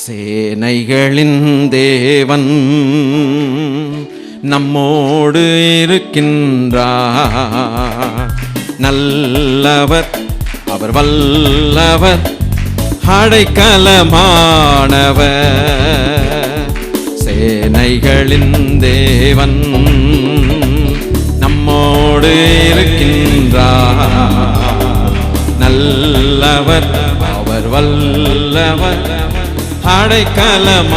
சேனைகளின் தேவன் நம்மோடு இருக்கின்றார். நல்லவர் அவர், வல்லவர் அடைக்கலமானவர். சேனைகளின் தேவன் நம்மோடு இருக்கின்றார். நல்லவர் அவர், வல்லவர் அடைக்கலமானவர்.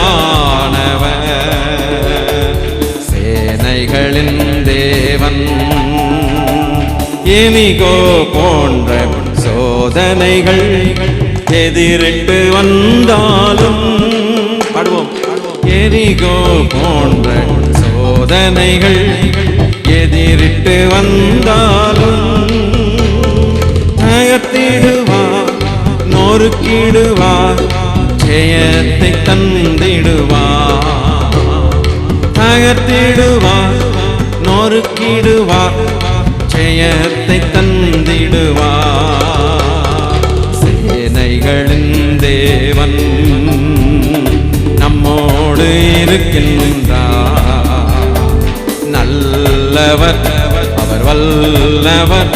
சேனைகளின் தேவன் எரிகோ போன்ற சோதனைகள் எதிரிட்டு வந்தாலும் பாடுவோம். எரிகோ போன்ற சோதனைகள் எதிரிட்டு வந்தாலும் நகர்த்திடுவார், நொறுக்கிடுவார், ஜெயத்தை தந்திடுவார். நகர்த்திடுவார், நொறுக்கிடுவார், ஜெயத்தை தந்திடுவார். சேனைகளின் தேவன் நம்மோடு இருக்கின்றார். நல்லவர் அவர், வல்லவர்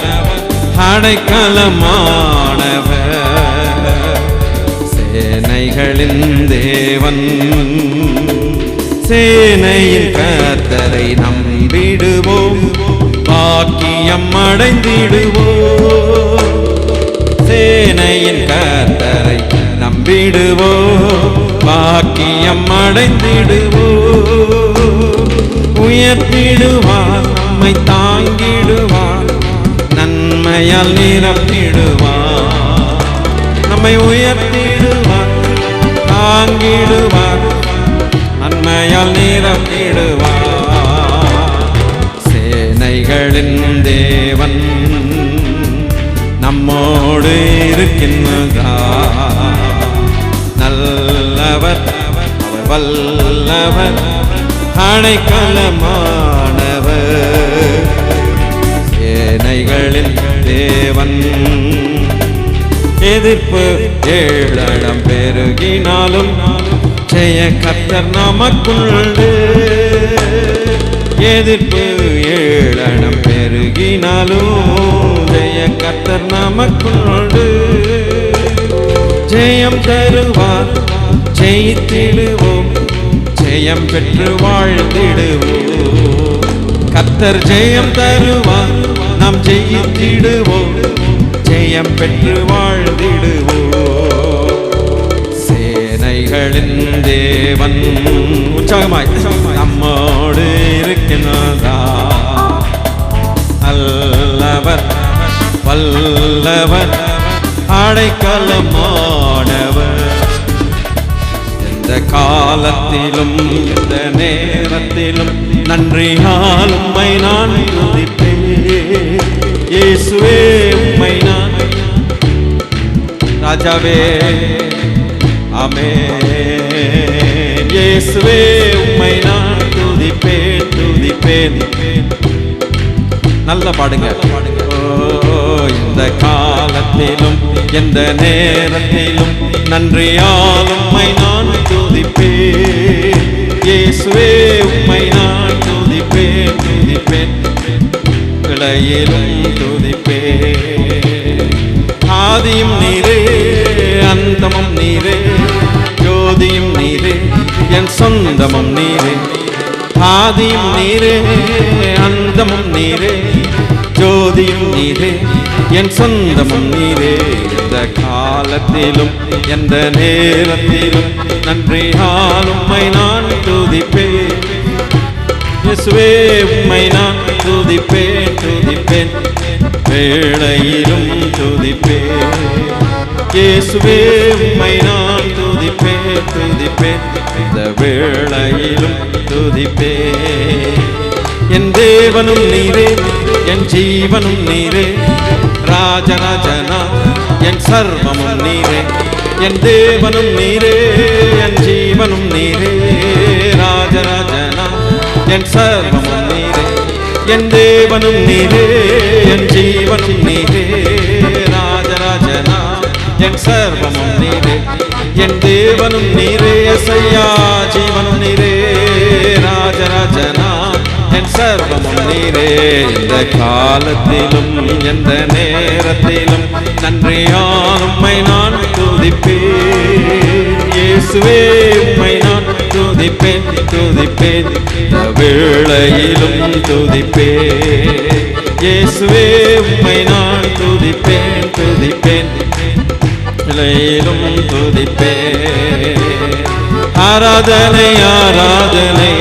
அடைக்கலமானவர். சேனைகளின் தேவன். சேனையின் கர்த்தரை நம்பிடுவோம், பாக்கியம் அடைந்திடுவோம். சேனையின் கர்த்தரை நம்பிடுவோம், பாக்கியம் அடைந்திடுவோம். உயர்த்திடுவார், நம்மை தாங்கிடுவார், நன்மையால் நிரப்பிடுவார். நம்மை உயர்த்திடுவார், தாங்கிடுவார், நன்மையால் நிரப்பிடுவார். சேனைகளின் தேவன் நம்மோடு இருக்கின்றார். நல்லவர் அவர், வல்லவர் அடைக்கலமானவர். சேனைகளின் தேவன். எதிர்ப்பு ஏழடம் பெருகினாலும் ஜெய கர்த்தர் நமக்குள்ளே. எதிர்ப்பு ஏழடம் பெருகினாலும் ஜெய கர்த்தர் நமக்குள்ளே. ஜெயம் தருவார், ஜெயித்திடுவோம், ஜெயம் பெற்று வாழ்ந்திடுவோம். கர்த்தர் ஜெயம் தருவார், நாம் ஜெயித்திடுவோம், ஜெயம் பெற்று வாழ்ந்திடுவோம். சேனைகளின் தேவன் உற்சாகமாய் நம்மோடு இருக்கின்றார். நல்லவர் வல்லவர் அடைக்கலமானவர். எந்த காலத்திலும் எந்த நேரத்திலும் நன்றியால் உம்மை நான் துதிப்பேன். இயேசுவே உம்மை நான், ராஜாவே ஆமென். இயேசுவே உம்மை நான் துதிப்பேன், துதிப்பேன். நல்ல பாடுங்க. இந்த காலத்திலும் எந்த நேரத்திலும் நன்றியால் உம்மை நான் துதிப்பேன். இயேசுவே உம்மை நான் துதிப்பேன், துதிப்பேன். இளையிலும் துதிப்பேன். ஆதியும் நீரே, அந்தமும் நீரே, ஜோதியும் நீரே, என் சொந்தமும் நீரே. ஆதியும் நீரே, அந்தமும் நீரே, ஜோதியும் நீரே, என் சொந்தமும் நீரே. எந்த காலத்திலும் எந்த நேரத்திலும் நன்றியால் உம்மை நான் துதிப்பேன். இயேசுவே உம்மை நான் துதிப்பேன், துதிப்பேன். வேளையிலும் துதிப்பேன். இயேசுவே உம்மை நான் துதிப்பேன், துதிப்பேன். இந்த வேளையிலும் துதிப்பேன். என் தேவனும் நீரே, என் ஜீவனும் நீரே, ராஜராஜனா என் சர்வமும் நீரே. என் தேவனும் நீரே, என் ஜீவனும் நீரே, ராஜராஜனா என் சர்வமும் நீரே. என் தேவனும் நீரே, என் ஜீவனும் நீரே, ராஜராஜனா என் சர்வமும் நீரே. என் தேவனும் நீரே எசையா, ஜீவனும் நீரே, ராஜராஜனா என் சர்வமும் நீரே. எந்த காலத்திலும் எந்த நேரத்திலும் நன்றியால் உம்மை நான் துதிப்பேன். இயேசுவே உம்மை நான் துதிப்பேன் துதிப்பேன், வேளையிலும் துதிப்பேன். இயேசுவே உம்மை நான் துதிப்பேன் துதிப்பேன், வேளையிலும் துதிப்பேன். ஆராதனை ஆராதனை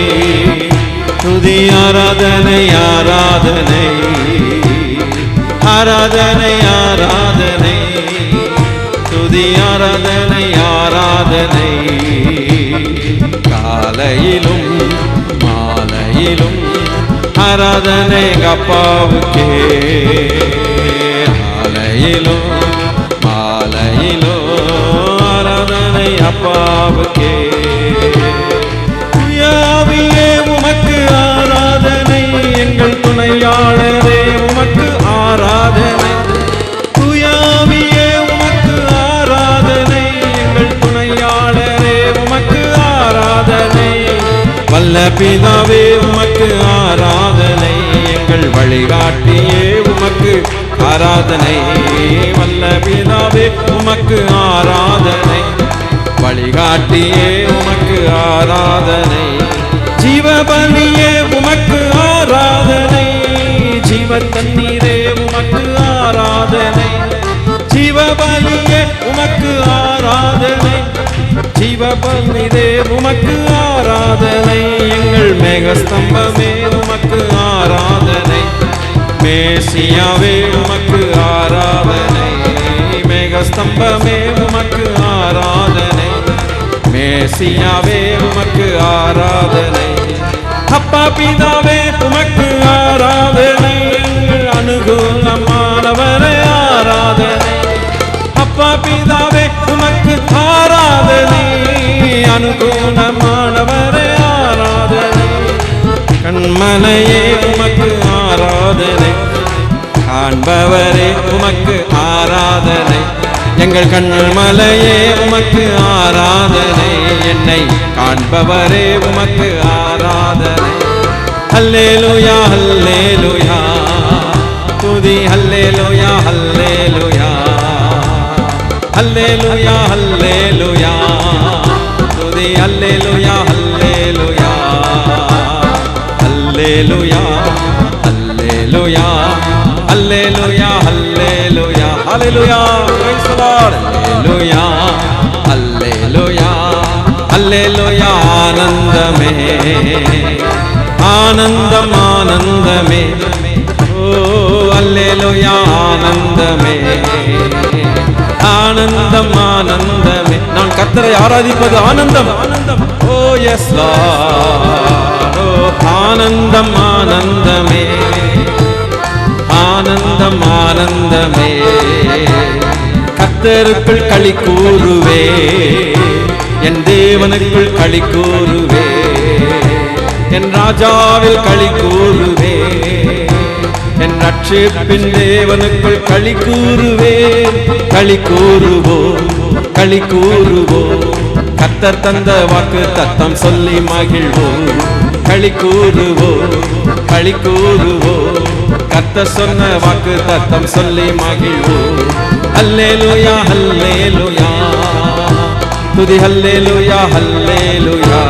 துதி ஆராதனை ஆராதனை, ஆராதனை ஆராதனை துதி ஆராதனை ஆராதனை. காலையிலும் மாலையிலும் ஆராதனை அப்பாவுக்கே, காலையிலும் மாலையிலும் ஆராதனை அப்பாவுக்கே. யாவியே உமக்கு ஆராதனை, எங்கள் துணையாளரே உமக்கு ஆராதனை. துயாவியே உமக்கு ஆராதனை, எங்கள் துணையாளரே உமக்கு ஆராதனை. வல்ல பிதாவே உமக்கு ஆராதனை, எங்கள் வழிகாட்டியே உமக்கு ஆராதனை. வல்ல பிதாவே உமக்கு ஆராதனை, வழிகாட்டியே உமக்கு ஆராதனை. ஜீவபலியே உமக்கு ஆராதனை, ஜீவ தண்ணீரே உமக்கு ஆராதனை. ஜீவபலியே உமக்கு ஆராதனை, ஜீவபலியே உமக்கு ஆராதனை. எங்கள் மேகஸ்தம்பமே உமக்கு ஆராதனை, மேசியாவே உமக்கு ஆராதனை. மேகஸ்தம்பமே உமக்கு ஆராதனை, மேசியாவே உமக்கு ஆராதனை. அப்பா பிதாவே உமக்கு ஆராதனை, அனுகூலமானவரே ஆராதனை. அப்பா பிதாவே உமக்கு ஆராதனை, அனுகூலமானவரே ஆராதனை. கண்மலையே உமக்கு ஆராதனை, காண்பவரே உமக்கு ஆராதனை. எங்கள் கண்மலையே உமக்கு ஆராதனை, என்னை காண்பவரே உமக்கு ஆராதனை. ஹல்லேலூயா ஹல்லேலூயா துதி, ஹல்லேலூயா ஹல்லேலூயா, ஹல்லேலூயா ஹல்லேலூயா துதி, ஹல்லேலூயா ஹல்லேலூயா, ஹல்லேலூயா ஹல்லேலூயா ஹல்லேலூயா ஹல்லேலூயா ஹல்லேலூயா. Praise the Lord. ஹல்லேலூயா ஹல்லேலூயா ஹல்லேலூயா. ஆனந்தமே ஆனந்தம் ஆனந்தமே, ஓ ஹல்லேலூயா ஆனந்தமே ஆனந்தம் ஆனந்தமே. நான் கர்த்தரை ஆராதிப்பது ஆனந்தம். ஓ எஸ் லார்ட், ஓ ஆனந்தம் ஆனந்தமே ஆனந்தம் ஆனந்தமே. கர்த்தருக்குள் களி கூறுவே, என் தேவனுக்குள் களி கூறுவே, என் ராஜாவில் களி கூறுவே, என் ரட்சிப்பின் தேவனுக்குள் களி கூறுவே. களி கூறுவோ களி கூறுவோ, கர்த்தர் தந்த வாக்கு தத்தம் சொல்லி மகிழ்வோ. களி கூறுவோ களி கூறுவோ, கர்த்தர் சொன்ன வாக்கு தத்தம் சொல்லி மகிழ்வோ. ஹல்லேலூயா ஹல்லேலூயா துதி, ஹல்லேலூயா ஹல்லேலூயா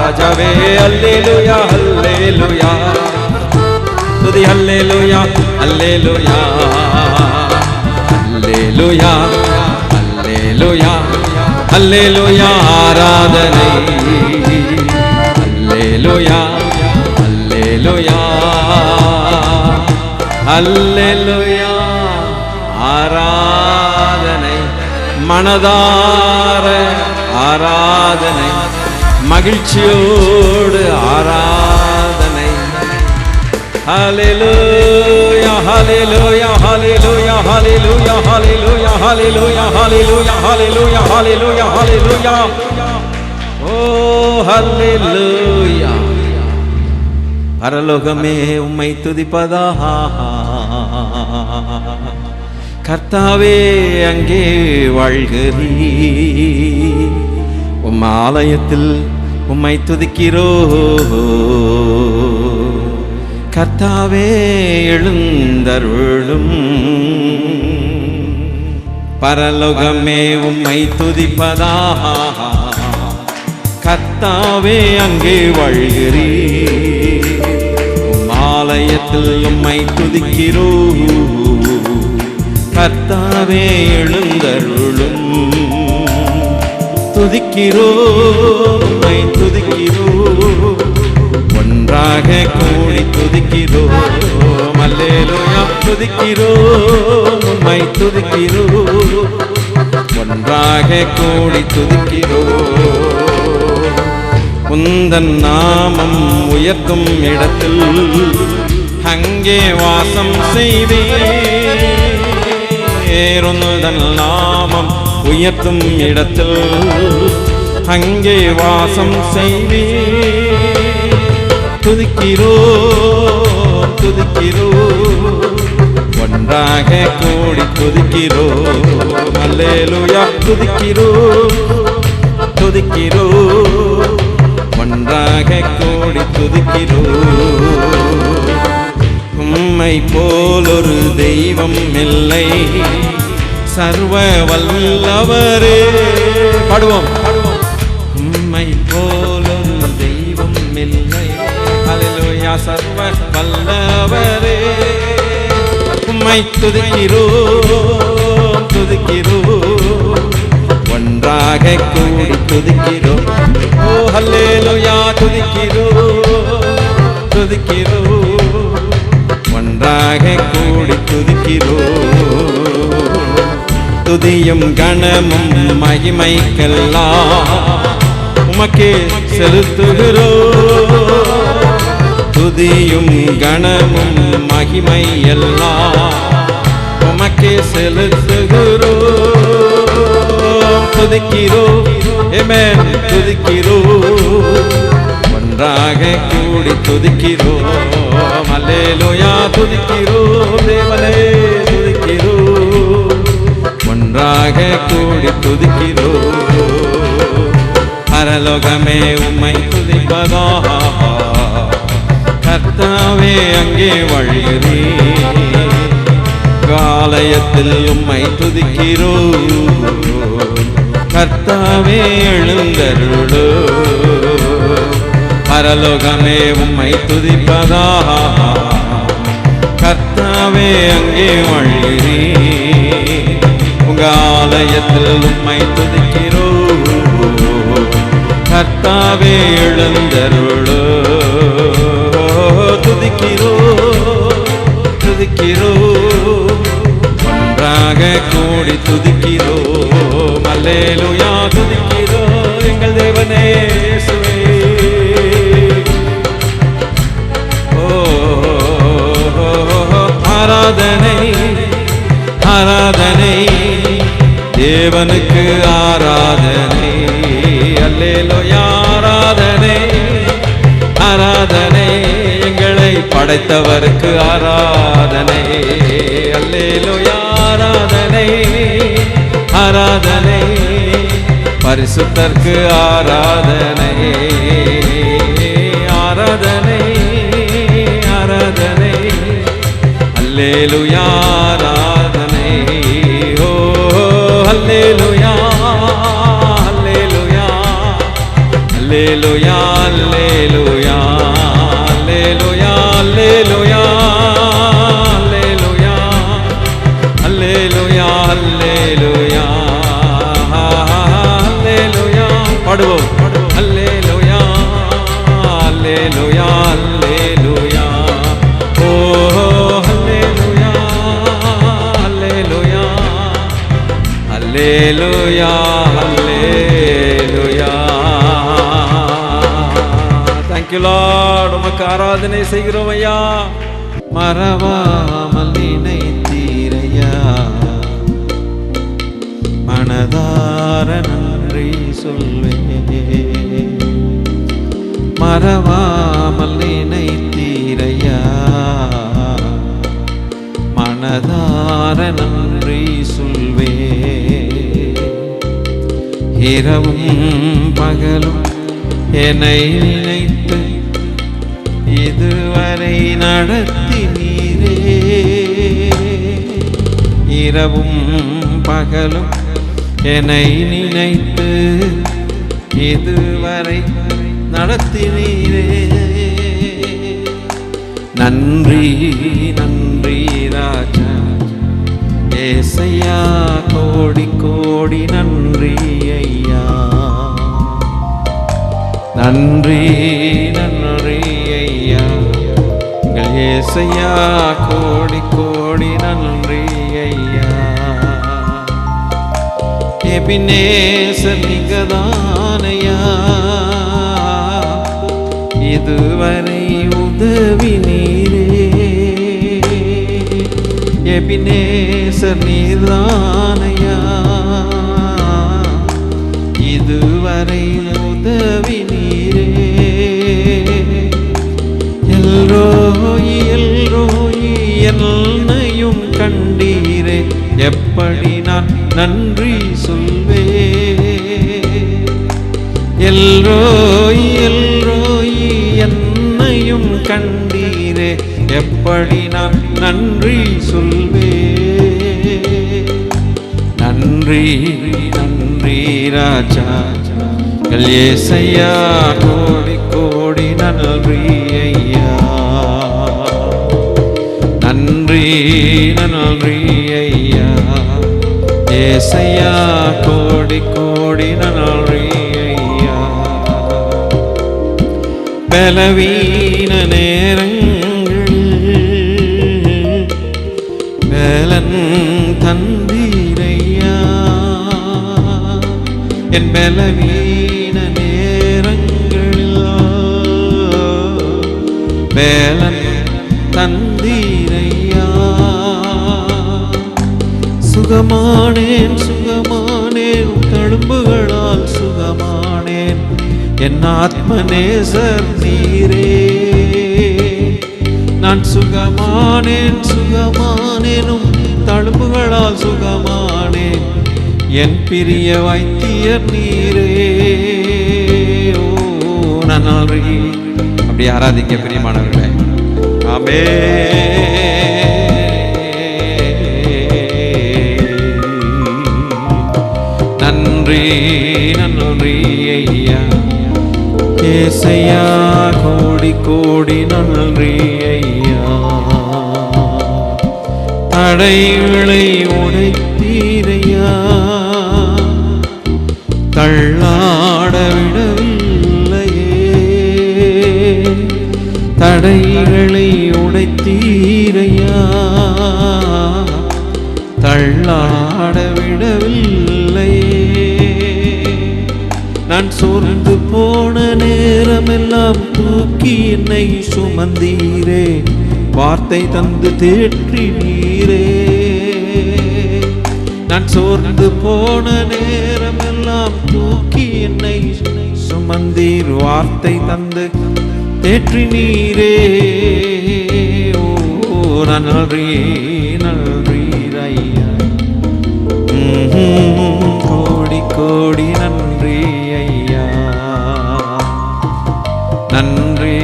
ராஜாவே. ஹல்லேலூயா ஹல்லேலூயா துதி, ஹல்லேலூயா ஹல்லேலூயா ஹல்லேலூயா ஹல்லேலூயா ஹல்லேலூயா. ஆராதனை ஹல்லேலூயா ஹல்லேலூயா ஹல்லேலூயா. ஆராதனை மனதார ஆராதனை, மகிழ்ச்சியோடு ஆராதனை. ஹல்லேலூயா ஹல்லேலூயா ஹல்லேலூயா ஹல்லேலூயா ஹல்லேலூயா ஹல்லேலூயா ஹல்லேலூயா ஹல்லேலூயா ஹல்லேலூயா ஹல்லேலூயா. ஓ ஹல்லேலூயா. பரலோகமே உம்மை துதிப்பதா, கர்த்தாவே அங்கே வாழ்கிறீர். உம் ஆலயத்தில் உம்மை துதிக்கிறோ. கர்த்தாவே எழுந்தருளும். பரலோகமே உம்மை துதிப்பதா. கர்த்தாவே அங்கே வாழ்கிறீர். உம் ஆலயத்தில் உம்மை துதிக்கிறோ. கர்த்தாவே எழுந்தருளும். துதிக்கிறோ, உம்மை துதிக்கிறோ. ஒன்றாக கூடி துதிக்கிறோ. அல்லேலூயா. துதிக்கிறோ, உம்மை துதிக்கிறோ. ஒன்றாக கூடி துதிக்கிறோ. உந்தன் நாமம் உயர்த்தும் இடத்தில் அங்கே வாசம் செய்வீர். உந்தன் நாமம் உயர்த்தும் இடத்தில் அங்கே வாசம் செய்வீர். துதிக்கிறோ, துதிக்கிறோ. ஒன்றாக கூடி துதிக்கிறோ. அல்லேலூயா. துதிக்கிறோ, துதிக்கிறோ. ஒன்றாக கூடி துதிக்கிறோ. உம்மை போலொரு தெய்வம் இல்லை. சர்வ வல்லவரே. பாடுவோம். உம்மை போலொரு தெய்வம் இல்லை. அல்லேலூயா. சர்வ வல்லவரே. உம்மை துதிக்கிறோ, துதிக்கிறோ. ஒன்றாக கூடி துதிக்கிறோ. ஓ அல்லேலூயா. துதிக்கிறோ, துதிக்கிறோ. ஒன்றாக கூடி துதிக்கிறோ. துதியும் கணமும் மகிமைக்கெல்லாம் உமக்கே செலுத்துகிறோ. துதியும் கணமும் மகிமை எல்லாம் உமக்கே செலுத்துகிறோ. துதிக்கிறோ. ஆமென். துதிக்கிறோ. ஒன்றாக கூடி துதிக்கிறோ. அல்லேலூயா. துதிக்கிறோ. தேவனே துதிக்கிறோ. ஒன்றாக கூடி துதிக்கிறோ. பரலோகமே உம்மை துதிப்பதா. கர்த்தாவே அங்கே வாழ்கிறீர். ஆலயத்தில் உம்மை துதிக்கிறோ. கர்த்தாவே எழுந்தருளோ. பரலோகமே உம்மை துதிப்பதா. கர்த்தாவே அங்கே வாழ்கிறீர். உங்க ஆலயத்தில் உம்மை துதிக்கிறோ. கர்த்தாவே எழுந்தருளோ. துதிக்கிறோ, துதிக்கிறோ. ஒன்றாக கூடி துதிக்கிறோ. அல்லேலூயா. துதிக்கிறோ. எங்கள் தேவனே இயேசுவே. ஓ ஆராதனை, ஆராதனை. தேவனுக்கு ஆராதனை. அல்லேலூயா. ஆராதனை, ஆராதனை. எங்களை படைத்தவருக்கு ஆராதனை. அல்லேலூயா. ஆராதனை, ஆராதனை. பரிசுத்தருக்கு ஆராதனை. ஆராதனை, ஆராதனை. அல்லேலூயா. ஆராதனை. ஓ அல்லேலூயா, அல்லேலூயா. அல்லேலூயா, அல்லேலூயா. அல்லேலூயா, அல்லேலூயா. அல்லேலூயா, அல்லேலூயா. அல்லேலூயா, அல்லேலூயா. பாடுவோம். அல்லேலூயா, அல்லேலூயா. அல்லேலூயா. ஓ அல்லேலூயா, அல்லேலூயா. அல்லேலூயா, அல்லேலூயா. Thank you lord. உமக்கு ஆராதனை செய்கிறோம் ஐயா. மறவாமல் நினைத்தீரையா. மனதார நன்றி சொல்வேன். மறவாமல் நினைத்தீரையா. மன மனதார நன்றி சொல்வே. இரவும் பகலும் என்னை நினைத்து இதுவரை நடத்தினீரே. இரவும் பகலும் என்னை நினைத்து இதுவரை நடத்தினீரே. நன்றி நன்றி ராஜா ஏசையா, கோடி கோடி நன்றி ஐயா. நன்றி நன்றி ஐயா எங்கள் ஏசையா, கோடி கோடி நன்றி ஐயா. எபினேசர் நீங்கதானையா, இதுவரை உதவி நீரே. எபினேசர் நீர்தானையா, இதுவரை உதவி நீரே. எல்ரோயி எல்ரோயி என்னையும் கண்டீரே, எப்படி நான் நன்றி சொல்வே. எல்ரோயி எல்ரோயி என்னையும் கண்டீரே, எப்படி நான் நன்றி சொல்வே. நன்றி நன்றி ராஜா ஏசையா, கோடி கோடி நன்றி ஐயா. நன்றி நன்றி ஐயா ஏசையா, கோடி கோடி நன்றி ஐயா. பலவீன நேரங்கள் பலன் தந்தீரையா. என் பலவீன நேரங்களில் பலன் தந்தீரையா. சுகமானேன் சுகமானேன் தழும்புகளால் சுகமானேன், என் ஆத்மநேசர் நீரே. நான் சுகமானேன் சுகமானேனும் தழும்புகளால் சுகமானேன், என் பிரிய வைத்தியர் நீரே. ஓ நன்றி. அப்படி ஆராதிக்க பிரியமானவர்களே. ஆமென். நன்றி நன்றி ஐயா ஏசையா, கோடி கோடி நன்றி ஐயா. தடைகளை உடைத்தீரையா, தள்ளாட விடவில்லையே. தடைகளை உடைத்தீரையா, தள்ளாட விடவில்லையே. நான் சோர்ந்து போன நேரமெல்லாம் தூக்கி என்னை சுமந்தீரே, வார்த்தை தந்து தேற்றி நீரே. நான் சோர்ந்து போன நேரமெல்லாம் தூக்கி என்னை சுமந்தீர், வார்த்தை தந்து தேற்றி நீரே. ஓ நன்றி நன்றி ஐயா. கோடி கோடி நன்றி ஐயா. நன்றி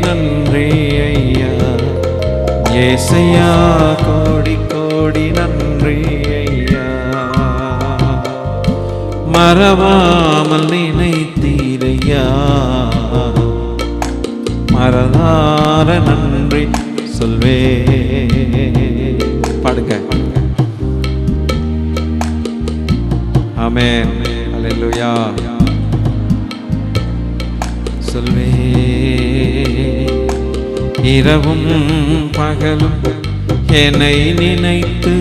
நன்றி ஐயா ஏசையா, கோடி கோடி நன்றி ஐயா. மறவாமல் நினைத்தீரையா, மறந்தார நன்றி சொல்வே. பாடுங்க. ஆமென். அல்லேலூயா. சொல்வே. இரவும் பகலும் என்னை நினைத்து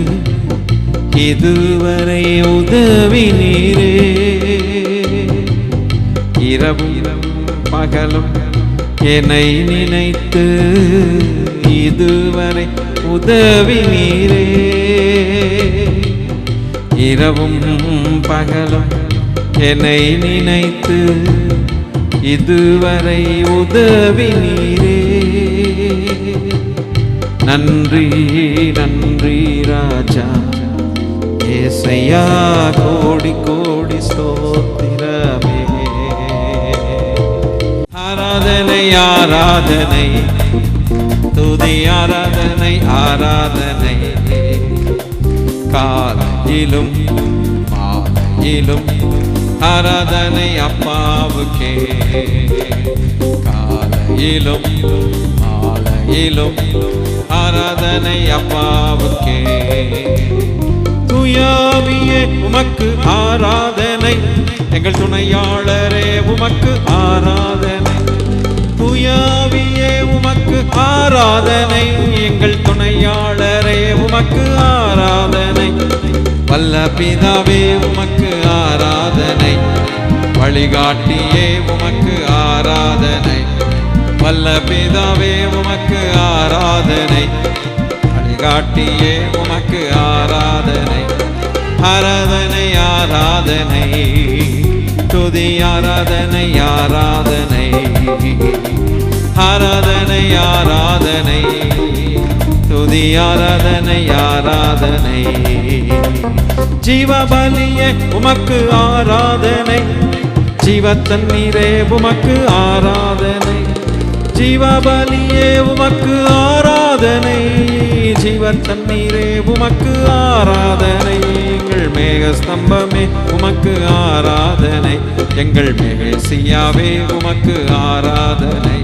இதுவரை உதவி நீரே. இரவும் பகலும் என்னை நினைத்து இதுவரை உதவி நீரே. இரவும் பகலும் என்னை நினைத்து இதுவரை உதவி நீரே. நன்றி நன்றி ராஜா ஏசையா கோடி கோடி ஸ்தோத்திரமே. ஆராதனை ஆராதனை துதி ஆராதனை ஆராதனை காலையிலும் மாலையிலும் ஆராதனை அப்பாவுக்கே. காலையிலும் மாலையிலும் ஆராதனை அப்பாவுக்கே. தூயாவியே உமக்கு ஆராதனை, எங்கள் துணையாளரே உமக்கு ஆராதனை. தூயாவியே உமக்கு ஆராதனை, எங்கள் துணையாளரே உமக்கு ஆராதனை. வல்ல பிதாவே உமக்கு ஆராதனை, வழிகாட்டியே உமக்கு ஆராதனை. வல்ல பிதாவே உமக்கு ஆராதனை, வழிகாட்டியே உமக்கு ஆராதனை. ஆராதனை ஆராதனை துதி ஆராதனை ஆராதனை. ஆராதனை ஆராதனை துதி ஆராதனை ஆராதனை. ஜீவபலியே உமக்கு ஆராதனை, ஜீவ தண்ணீரே உமக்கு ஆராதனை. ஜீவபலியே உமக்கு ஆராதனை, ஜீவ தண்ணீரே உமக்கு ஆராதனை. எங்கள் மேகஸ்தம்பமே உமக்கு ஆராதனை, எங்கள் மேசியாவே உமக்கு ஆராதனை.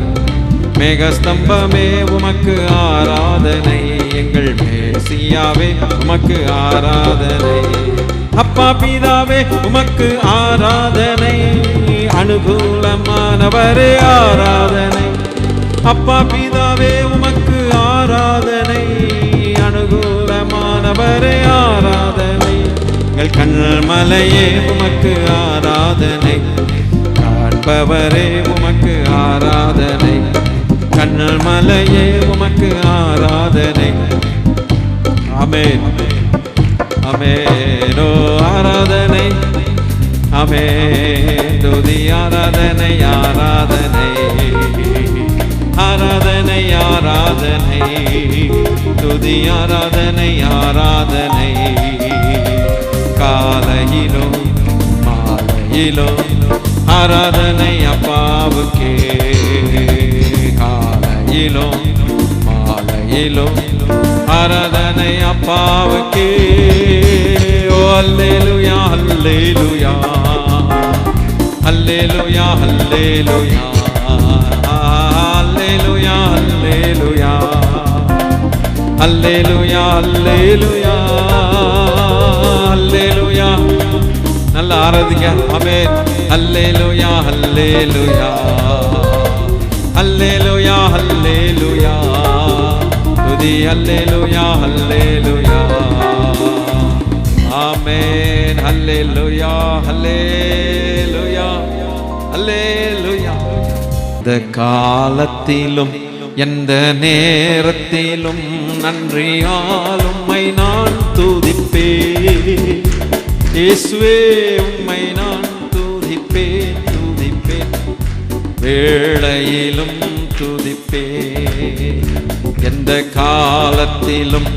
மேகஸ்தம்பமே உமக்கு ஆராதனை, எங்கள் மேசியாவே உமக்கு ஆராதனை. அப்பா பிதாவே உமக்கு ஆராதனை, அனுகூலமானவரே ஆராதனை. அப்பா பிதாவே உமக்கு ஆராதனை, அனுகூலமானவரே ஆராதனை. எங்கள் கண்மலையே உமக்கு ஆராதனை, காண்பவரே உமக்கு ஆராதனை. கண்மலையே உமக்கு ஆராதனை. ஆமென் ஆமென். ஓ ஆராதனை ஆமென். துதி ஆராதனை ஆராதனை. ஆராதனை ஆராதனை துதி ஆராதனை ஆராதனை. காலையிலோ மாலையிலோ ஆராதனை அப்பாவுக்கே. காலையிலோ மாலையிலோ ஆராதனை அப்பாவுக்கே. ஓ அல்லேலூயா அல்லேலூயா அல்லேலூயா அல்லேலூயா அல்லேலூயா அல்லேலூயா அல்லேலூயா அல்லேலூயா அல்லேலூயா. நல்லா ஆராதிங்க. ஆமென். அல்லேலூயா அல்லேலூயா அல்லேலூயா அல்லேலூயா துதி அல்லேலூயா அல்லேலூயா. ஆமென். அல்லேலூயா அல்லேலூயா அல்லேலூயா. இந்த காலத்திலும் எந்த நேரத்திலும் நன்றியால் உம்மை நான் துதிப்பேன். இயேசுவே உம்மை நான் துதிப்பேன் துதிப்பேன். வேளையிலும் துதிப்பேன். எந்த காலத்திலும்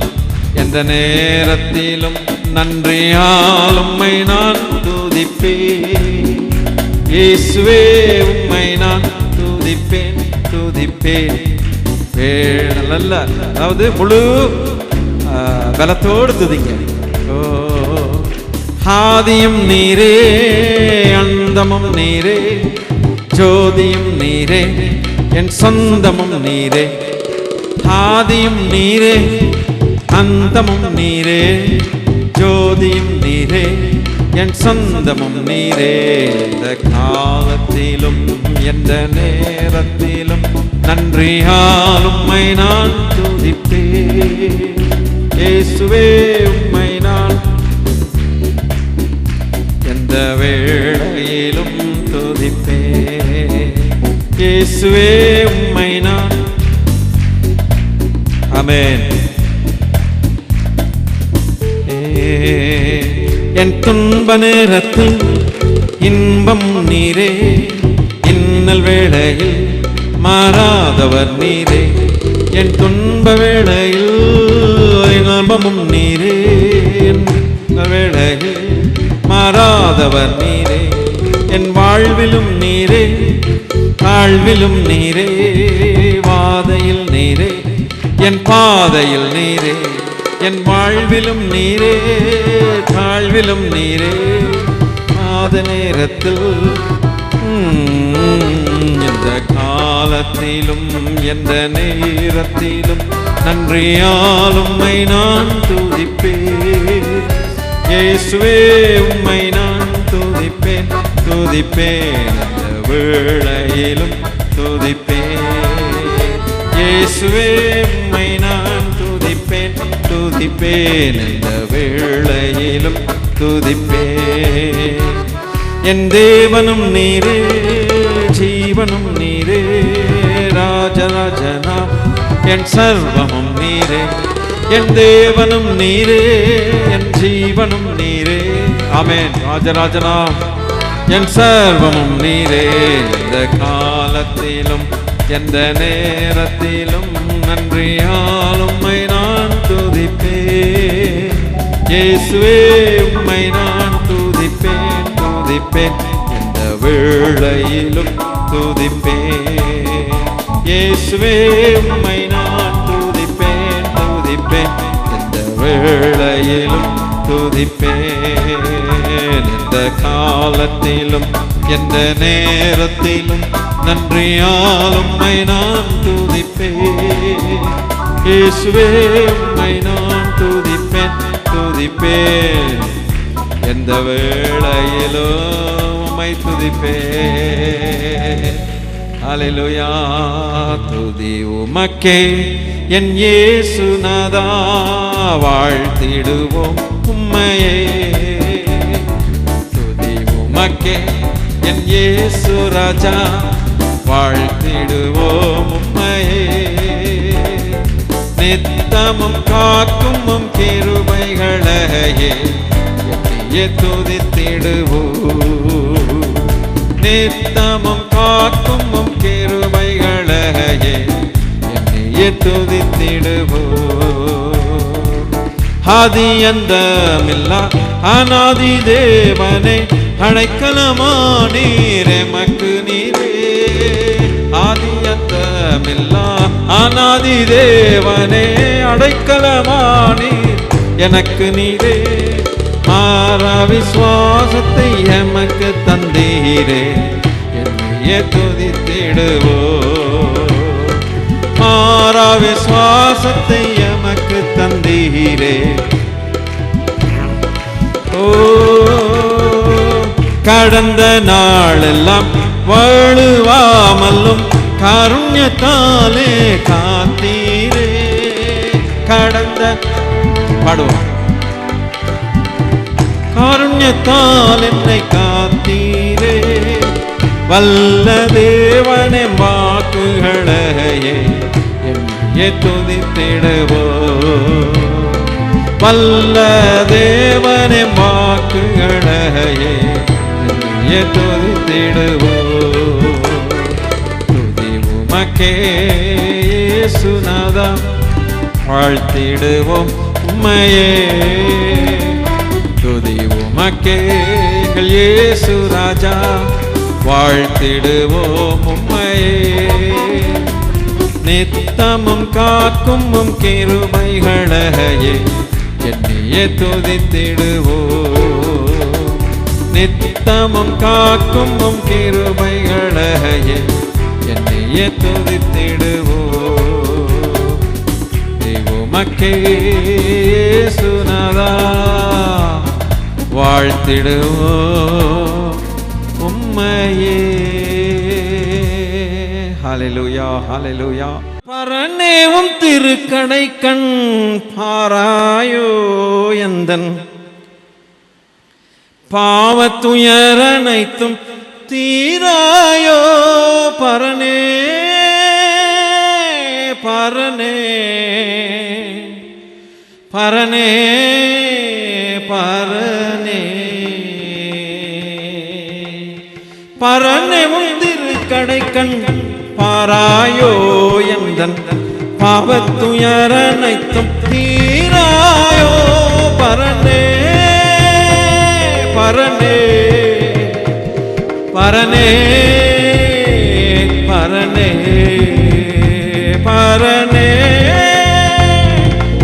எந்த நேரத்திலும் நன்றியால் உம்மை நான் துதிப்பேன். இயேசுவே உம்மை நான் துதிப்பேன் துதிப்பேன். நல்ல அதாவது முழு பலத்தோடு துதிங்க. ஓ ஆதியும் நீரே அந்தமும் நீரே, ஜோதியும் நீரே என் சொந்தமும் நீரே. ஆதியும் நீரே அந்தமும் நீரே, ஜோதியும் நீரே என் சொந்தமும் நீரே. இந்த காலத்திலும் எந்த நேரத்திலும் நன்றியால் உம்மை நான் துதிப்பேன். இயேசுவே உம்மை நான் எந்த வேளையிலும் துதிப்பேன். இயேசுவே உம்மை நான். ஆமென். என் துன்ப நேரத்தில் இன்பம் நீரே, இன்னல் வேளையில் மாறாதவர் நீரே. என் துன்ப வேளையில் இன்பமும் நீரே, என் வேளையில் மாறாதவர் நீரே, என் வாழ்விலும் நீரே, தாழ்விலும் நீரே, வாதையில் நீரே, என் பாதையில் நீரே, என் வாழ்விலும் நீரே, தாழ்விலும் நீரே, மாத நேரத்தில் எந்த காலத்திலும் எந்த நேரத்திலும் நன்றியால் உம்மை நான் துதிப்பேன். இயேசுவே உம்மை நான் துதிப்பேன், துதிப்பேன் அந்த வேளையிலும் துதிப்பேன். இயேசுவே உம்மை நான் துதிப்பேன், துதிப்பேன் இந்த வேளையிலும் துதிப்பேன். என் தேவனும் நீரே, ஜீவனும் நீரே, ராஜராஜனா என் சர்வமும் நீரே. என் தேவனும் நீரே, என் ஜீவனும் நீரே, ஆமென். ராஜராஜனா என் சர்வமும் நீரே. இந்த காலத்திலும் எந்த நேரத்திலும் நன்றியால் உம்மை நான் துதிப்பேன். இயேசுவே உம்மை நான் துதிப்பேன், துதிப்பேன் இந்த வேளையிலும் துதிப்பேன். இயேசுவே உம்மை நான் துதிப்பேன், துதிப்பேன் இந்த வேளையிலும் துதிப்பேன். இந்த காலத்திலும் எந்த நேரத்திலும் நன்றியால் உம்மை நான் துதிப்பேன். இயேசுவே உம்மை நான் துதிப்பேன், துதிப்பேன் எந்த வேளையிலும் உம்மை துதிப்பேன். அல்லேலூயா. துதி உமக்கே என் இயேசுநாதா, வாழ்த்திடுவோம் உம்மையே. துதி உமக்கே என் இயேசு ராஜா, வாழ்த்திடுவோம் உம்மையே. நித்தமும் காக்கும் உம் கிருபைகளையே எண்ணியே துதித்திடுவோம். நித்தமும் காக்கும் உம் கிருபைகளையே எண்ணியே துதித்திடுவோம். ஆதி அந்தமில்லா அநாதி தேவனே, அடைக்கலமானீர் எமக்கு நீரே. ஆதி அந்தமில்லா அநாதி தேவனே, அடைக்கலமானீர் எனக்கு நீரே. மாறா விசுவாசத்தை எமக்கு தந்தீரே, என்னையே துதித்திடுவோம். மாறா விசுவாசத்தை எமக்கு தந்தீரே. ஓ கடந்த நாளெல்லாம் வழுவாமலும் காருண்யத்தாலே காத்தீரே. கடந்த பாடுவோம். காருண்யத்தால் என்னை காத்தீரே. வல்ல தேவனே வாக்குகளையே என்னையே துதித்திடுவோம். வல்ல தேவனே வாக்குகளையே என்னையே துதித்திடுவோம். துதி உமக்கே இயேசுநாதா, வாழ்த்திடுவோம் உம்மையே. துதி உமக்கே எங்கள் இயேசு ராஜா, வாழ்த்திடுவோம் உம்மையே. நித்தமும் காக்கும் உம் கிருபைகளையே என்னையே துதித்திடுவோம். நித்தமும் காக்கும் உம் கிருபைகளையே என்னையே துதித்திடுவோம். உமக்கே இயேசுநாதா, வாழ்த்திடுவோம் உம்மையே. ஹல்லேலூயா, ஹல்லேலூயா. பரனேவும் திருக்கடை கண் பாராயோ எந்தன் பாவத்துயரனைத்தும் தீராயோ. பரனே பரனே பரனே பரனே பரனே உந்திரு கடை கண் பாராயோ எந்தன் பாவத்துயரனைத்தும் தீராயோ பரனே பரனே பரனே பரனே பரனே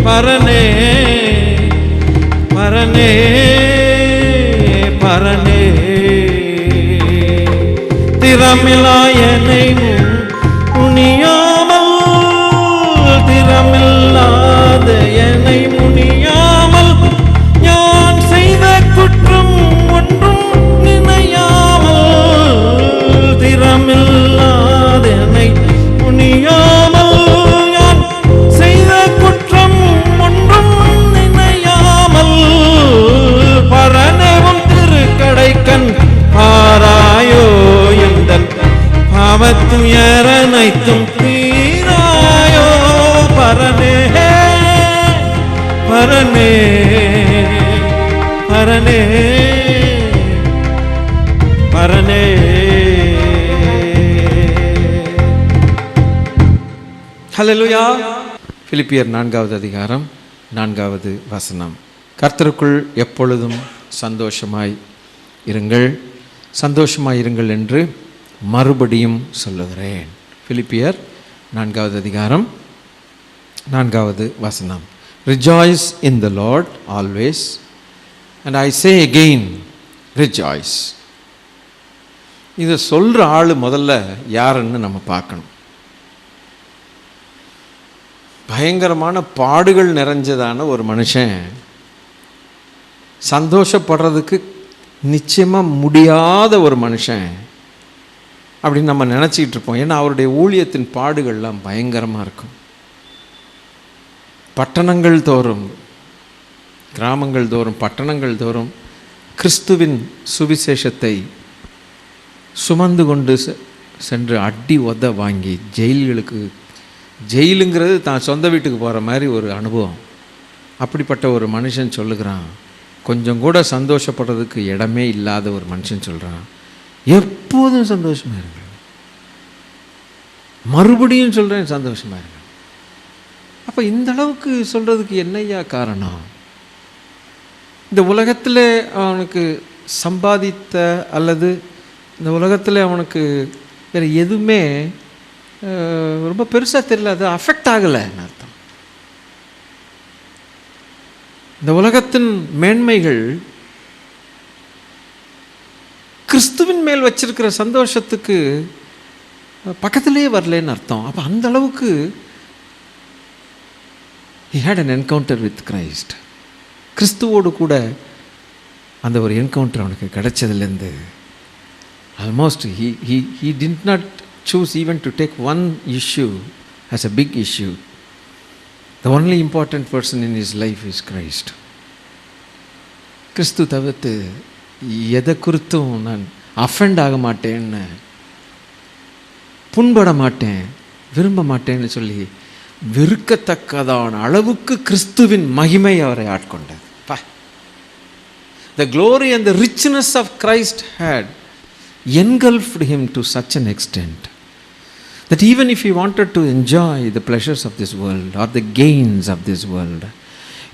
பரனே பரனே பரனே திறமிலாயனை முனியாமல் திறமில்லாத என்னை முனியாமல் நான் செய்த குற்றம் ஒன்றும் நினையாமல் திறமில்லாத என்னை முனியாமல் நான் செய்த குற்றம் ஒன்றும் நினையாமல் பரனேவும் திருக்கடைக்கண் பாராயோ எந்தன் பாவத்துயரனைத்தும் தீராயோ பரனே பரனே பரனே பரனே. ஹல்லேலூயா. பிலிப்பியர் 4வது அதிகாரம் 4வது வசனம். கர்த்தருக்குள் எப்பொழுதும் சந்தோஷமாய் இருங்கள், சந்தோஷமாய் இருங்கள் என்று மறுபடியும் சொல்லுகிறேன். பிலிப்பியர் 4வது அதிகாரம் 4வது வசனம். Rejoice in the Lord always, and I say again, rejoice. இதை சொல்கிற ஆள் முதல்ல யாருன்னு நம்ம பார்க்கணும். பயங்கரமான பாடுகள் நிறைஞ்சதான ஒரு மனுஷன் சந்தோஷப்படுறதுக்கு நிச்சயமாக முடியாத ஒரு மனுஷன் அப்படின்னு நம்ம நினச்சிக்கிட்டு இருப்போம். ஏன்னா அவருடைய ஊழியத்தின் பாடுகள்லாம் பயங்கரமாக இருக்கும். பட்டணங்கள் தோறும், கிராமங்கள் தோறும், பட்டணங்கள் தோறும் கிறிஸ்துவின் சுவிசேஷத்தை சுமந்து கொண்டு சென்று அடி உத வாங்கி ஜெயிலுங்கிறது தான் சொந்த வீட்டுக்கு போகிற மாதிரி ஒரு அனுபவம். அப்படிப்பட்ட ஒரு மனுஷன் சொல்லுகிறான், கொஞ்சம் கூட சந்தோஷப்படுறதுக்கு இடமே இல்லாத ஒரு மனுஷன் சொல்கிறான், எப்போதும் சந்தோஷமாக இருங்க. மறுபடியும் சொல்கிறேன், சந்தோஷமாக இருங்க. அப்போ இந்த அளவுக்கு சொல்கிறதுக்கு என்னையா காரணம்? இந்த உலகத்தில் அவனுக்கு சம்பாதித்த அல்லது இந்த உலகத்தில் அவனுக்கு வேறு எதுவுமே ரொம்ப பெருசாக தெரியல, அது அஃபெக்ட் ஆகலைன்னு அர்த்தம். இந்த உலகத்தின் மேன்மைகள் கிறிஸ்துவின் மேல் வச்சிருக்கிற சந்தோஷத்துக்கு பக்கத்திலே வரலன்னு அர்த்தம். அப்போ அந்த அளவுக்கு he had an encounter with Christ. கிறிஸ்துவோடு கூட அந்த ஒரு என்கவுண்டர் அவனுக்கு கிடைச்சதுலேருந்து almost he did not choose even to take one issue as a big issue. The only important person in his life is Christ. கிறிஸ்து தவிர்த்து எதை குறித்தும் நான் அஃபெண்ட் ஆக மாட்டேன்னு, புண்பட மாட்டேன், விரும்ப மாட்டேன்னு சொல்லி வெறுக்கத்தக்கதான அளவுக்கு கிறிஸ்துவின் மகிமை அவரை ஆட்கொண்டது. The glory and the richness of Christ had engulfed him to such an extent that even if he wanted to enjoy the pleasures of this world or the gains of this world,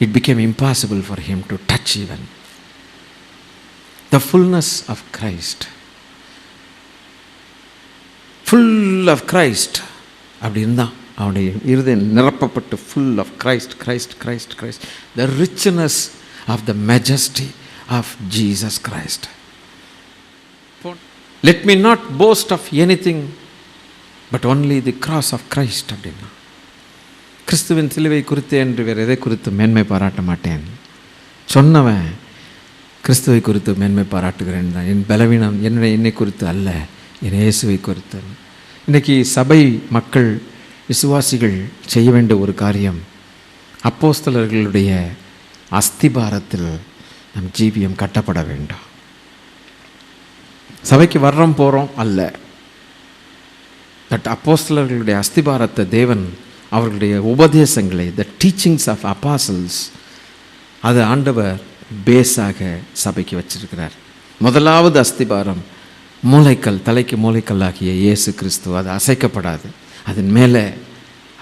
it became impossible for him to touch even the fullness of Christ. Full of Christ. அப்படி இருந்தான் அவனுடைய இருதயம் நிரப்பப்பட்டு full of Christ, Christ, Christ, Christ. The richness of the majesty of Jesus Christ. Let me not boast of anything but only the cross of Christ. அப்படின்னா கிறிஸ்துவின் சிலுவை குறித்து என்று வேறு எதை குறித்து மேன்மை பாராட்ட மாட்டேன் சொன்னவன் கிறிஸ்துவை குறித்து மேன்மை பாராட்டுகிறேன் தான். என் பலவீனம் என்னை குறித்து அல்ல, என் இயேசுவை குறித்து. இன்றைக்கி சபை மக்கள் விசுவாசிகள் செய்ய வேண்டிய ஒரு காரியம், அப்போஸ்தலர்களுடைய அஸ்திபாரத்தில் நம் ஜீவியம் கட்டப்பட வேண்டும். சபைக்கு வர்றோம் போகிறோம் அல்ல, பட் அப்போஸ்தலர்களுடைய அஸ்திபாரத்தை தேவன் அவர்களுடைய உபதேசங்களை, த டீச்சிங்ஸ் ஆஃப் அப்பாசல்ஸ், அது ஆண்டவர் பேஸாக சபைக்கு வச்சிருக்கிறார். முதலாவது அஸ்திபாரம் மூளைக்கல், தலைக்கு மூளைக்கல்லாகிய இயேசு கிறிஸ்து. அது அசைக்கப்படாது. அதன் மேலே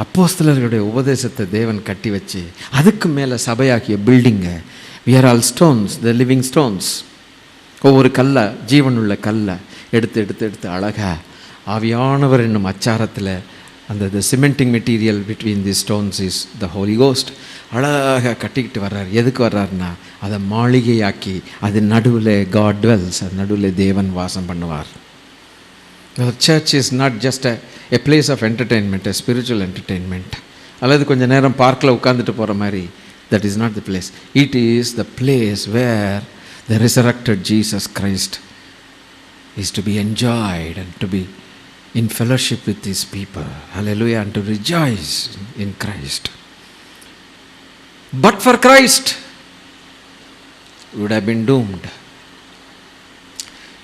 அப்போஸ்தலர்களுடைய உபதேசத்தை தேவன் கட்டி வச்சு அதுக்கு மேலே சபையாக்கிய பில்டிங்கை, we are all stones, the living stones. ஒவ்வொரு கல்லை, ஜீவனுள்ள கல்லை எடுத்து எடுத்து எடுத்து அழகா ஆவியானவர் என்னும் அச்சாரத்தில் அந்த cementing material between the stones is the Holy Ghost. அழகாக கட்டிக்கிட்டு வர்றார். எதுக்கு வர்றாருன்னா அதை மாளிகையாக்கி அது நடுவில் காட் டுவெல்ஸ், அது நடுவில் தேவன் வாசம் பண்ணுவார். Search is not just a place of entertainment, a spiritual entertainment. அல்லது கொஞ்சம் நேரம் பார்க்கில் உட்காந்துட்டு போகிற மாதிரி. That is not the place. It is the place where the resurrected Jesus Christ is to be enjoyed and to be in fellowship with His people. Hallelujah. And to rejoice in Christ. But for Christ, we would have been doomed.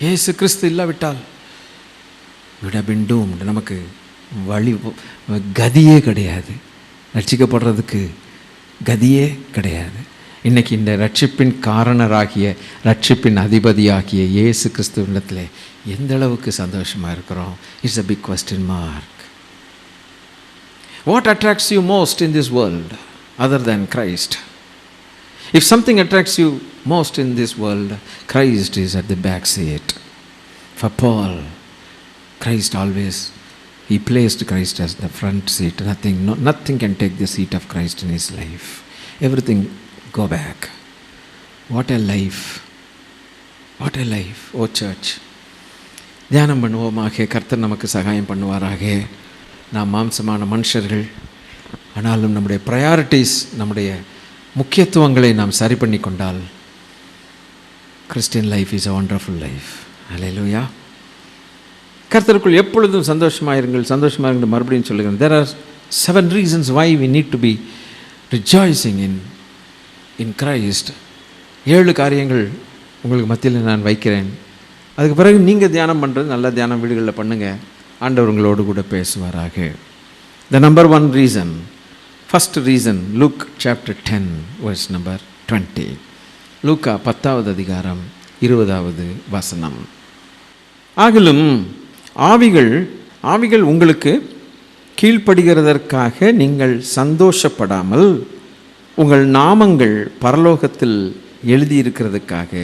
இயேசு கிறிஸ்து இல்லாவிட்டால் would have been doomed. நமக்கு வழி கதியே கிடையாது. ரட்சிக்கப்படுறதுக்கு கதியே கிடையாது. இன்றைக்கி இந்த ரட்சிப்பின் காரணராகிய, ரட்சிப்பின் அதிபதியாகிய இயேசு கிறிஸ்துவிடத்தில் எந்த அளவுக்கு சந்தோஷமாக இருக்கிறோம்? It's a big question mark. What attracts you most in this world other than Christ? If something attracts you most in this world, Christ is at the back seat. For Paul, Christ always, he placed Christ as the front seat. Nothing can take the seat of Christ in his life. Everything go back. What a life. What a life. Oh church. தியானம் பண்ணுவோமாக. கர்த்தர் நமக்கு சகாயம் பண்ணுவாராக. நாம் மாம்சமான மனுஷர்கள், ஆனாலும் நம்முடைய priorities, நம்முடைய முக்கியத்துவங்களை நாம் சரி பண்ணி கொண்டால் Christian life is a wonderful life. Hallelujah. கர்த்தருக்குள் எப்பொழுதும் சந்தோஷமாயிருங்கள், சந்தோஷமாயிருங்கள் மறுபடியும் சொல்லுகிறேன். There are 7 reasons why we need to be rejoicing in Christ. 7 காரியங்கள் உங்களுக்கு மத்தியில் நான் வைக்கிறேன். அதுக்கு பிறகு நீங்கள் தியானம் பண்ணுறது, நல்ல தியானம் வீடுகளில் பண்ணுங்கள். ஆண்டவர் உங்களோடு கூட பேசுவாராக. The number 1 reason, first reason, Luke chapter 10 verse number 20. லூக்கா 10வது அதிகாரம் 20வது வசனம். ஆகிலும் ஆவிகள் உங்களுக்கு கீழ்ப்படுகிறதற்காக நீங்கள் சந்தோஷப்படாமல் உங்கள் நாமங்கள் பரலோகத்தில் எழுதியிருக்கிறதுக்காக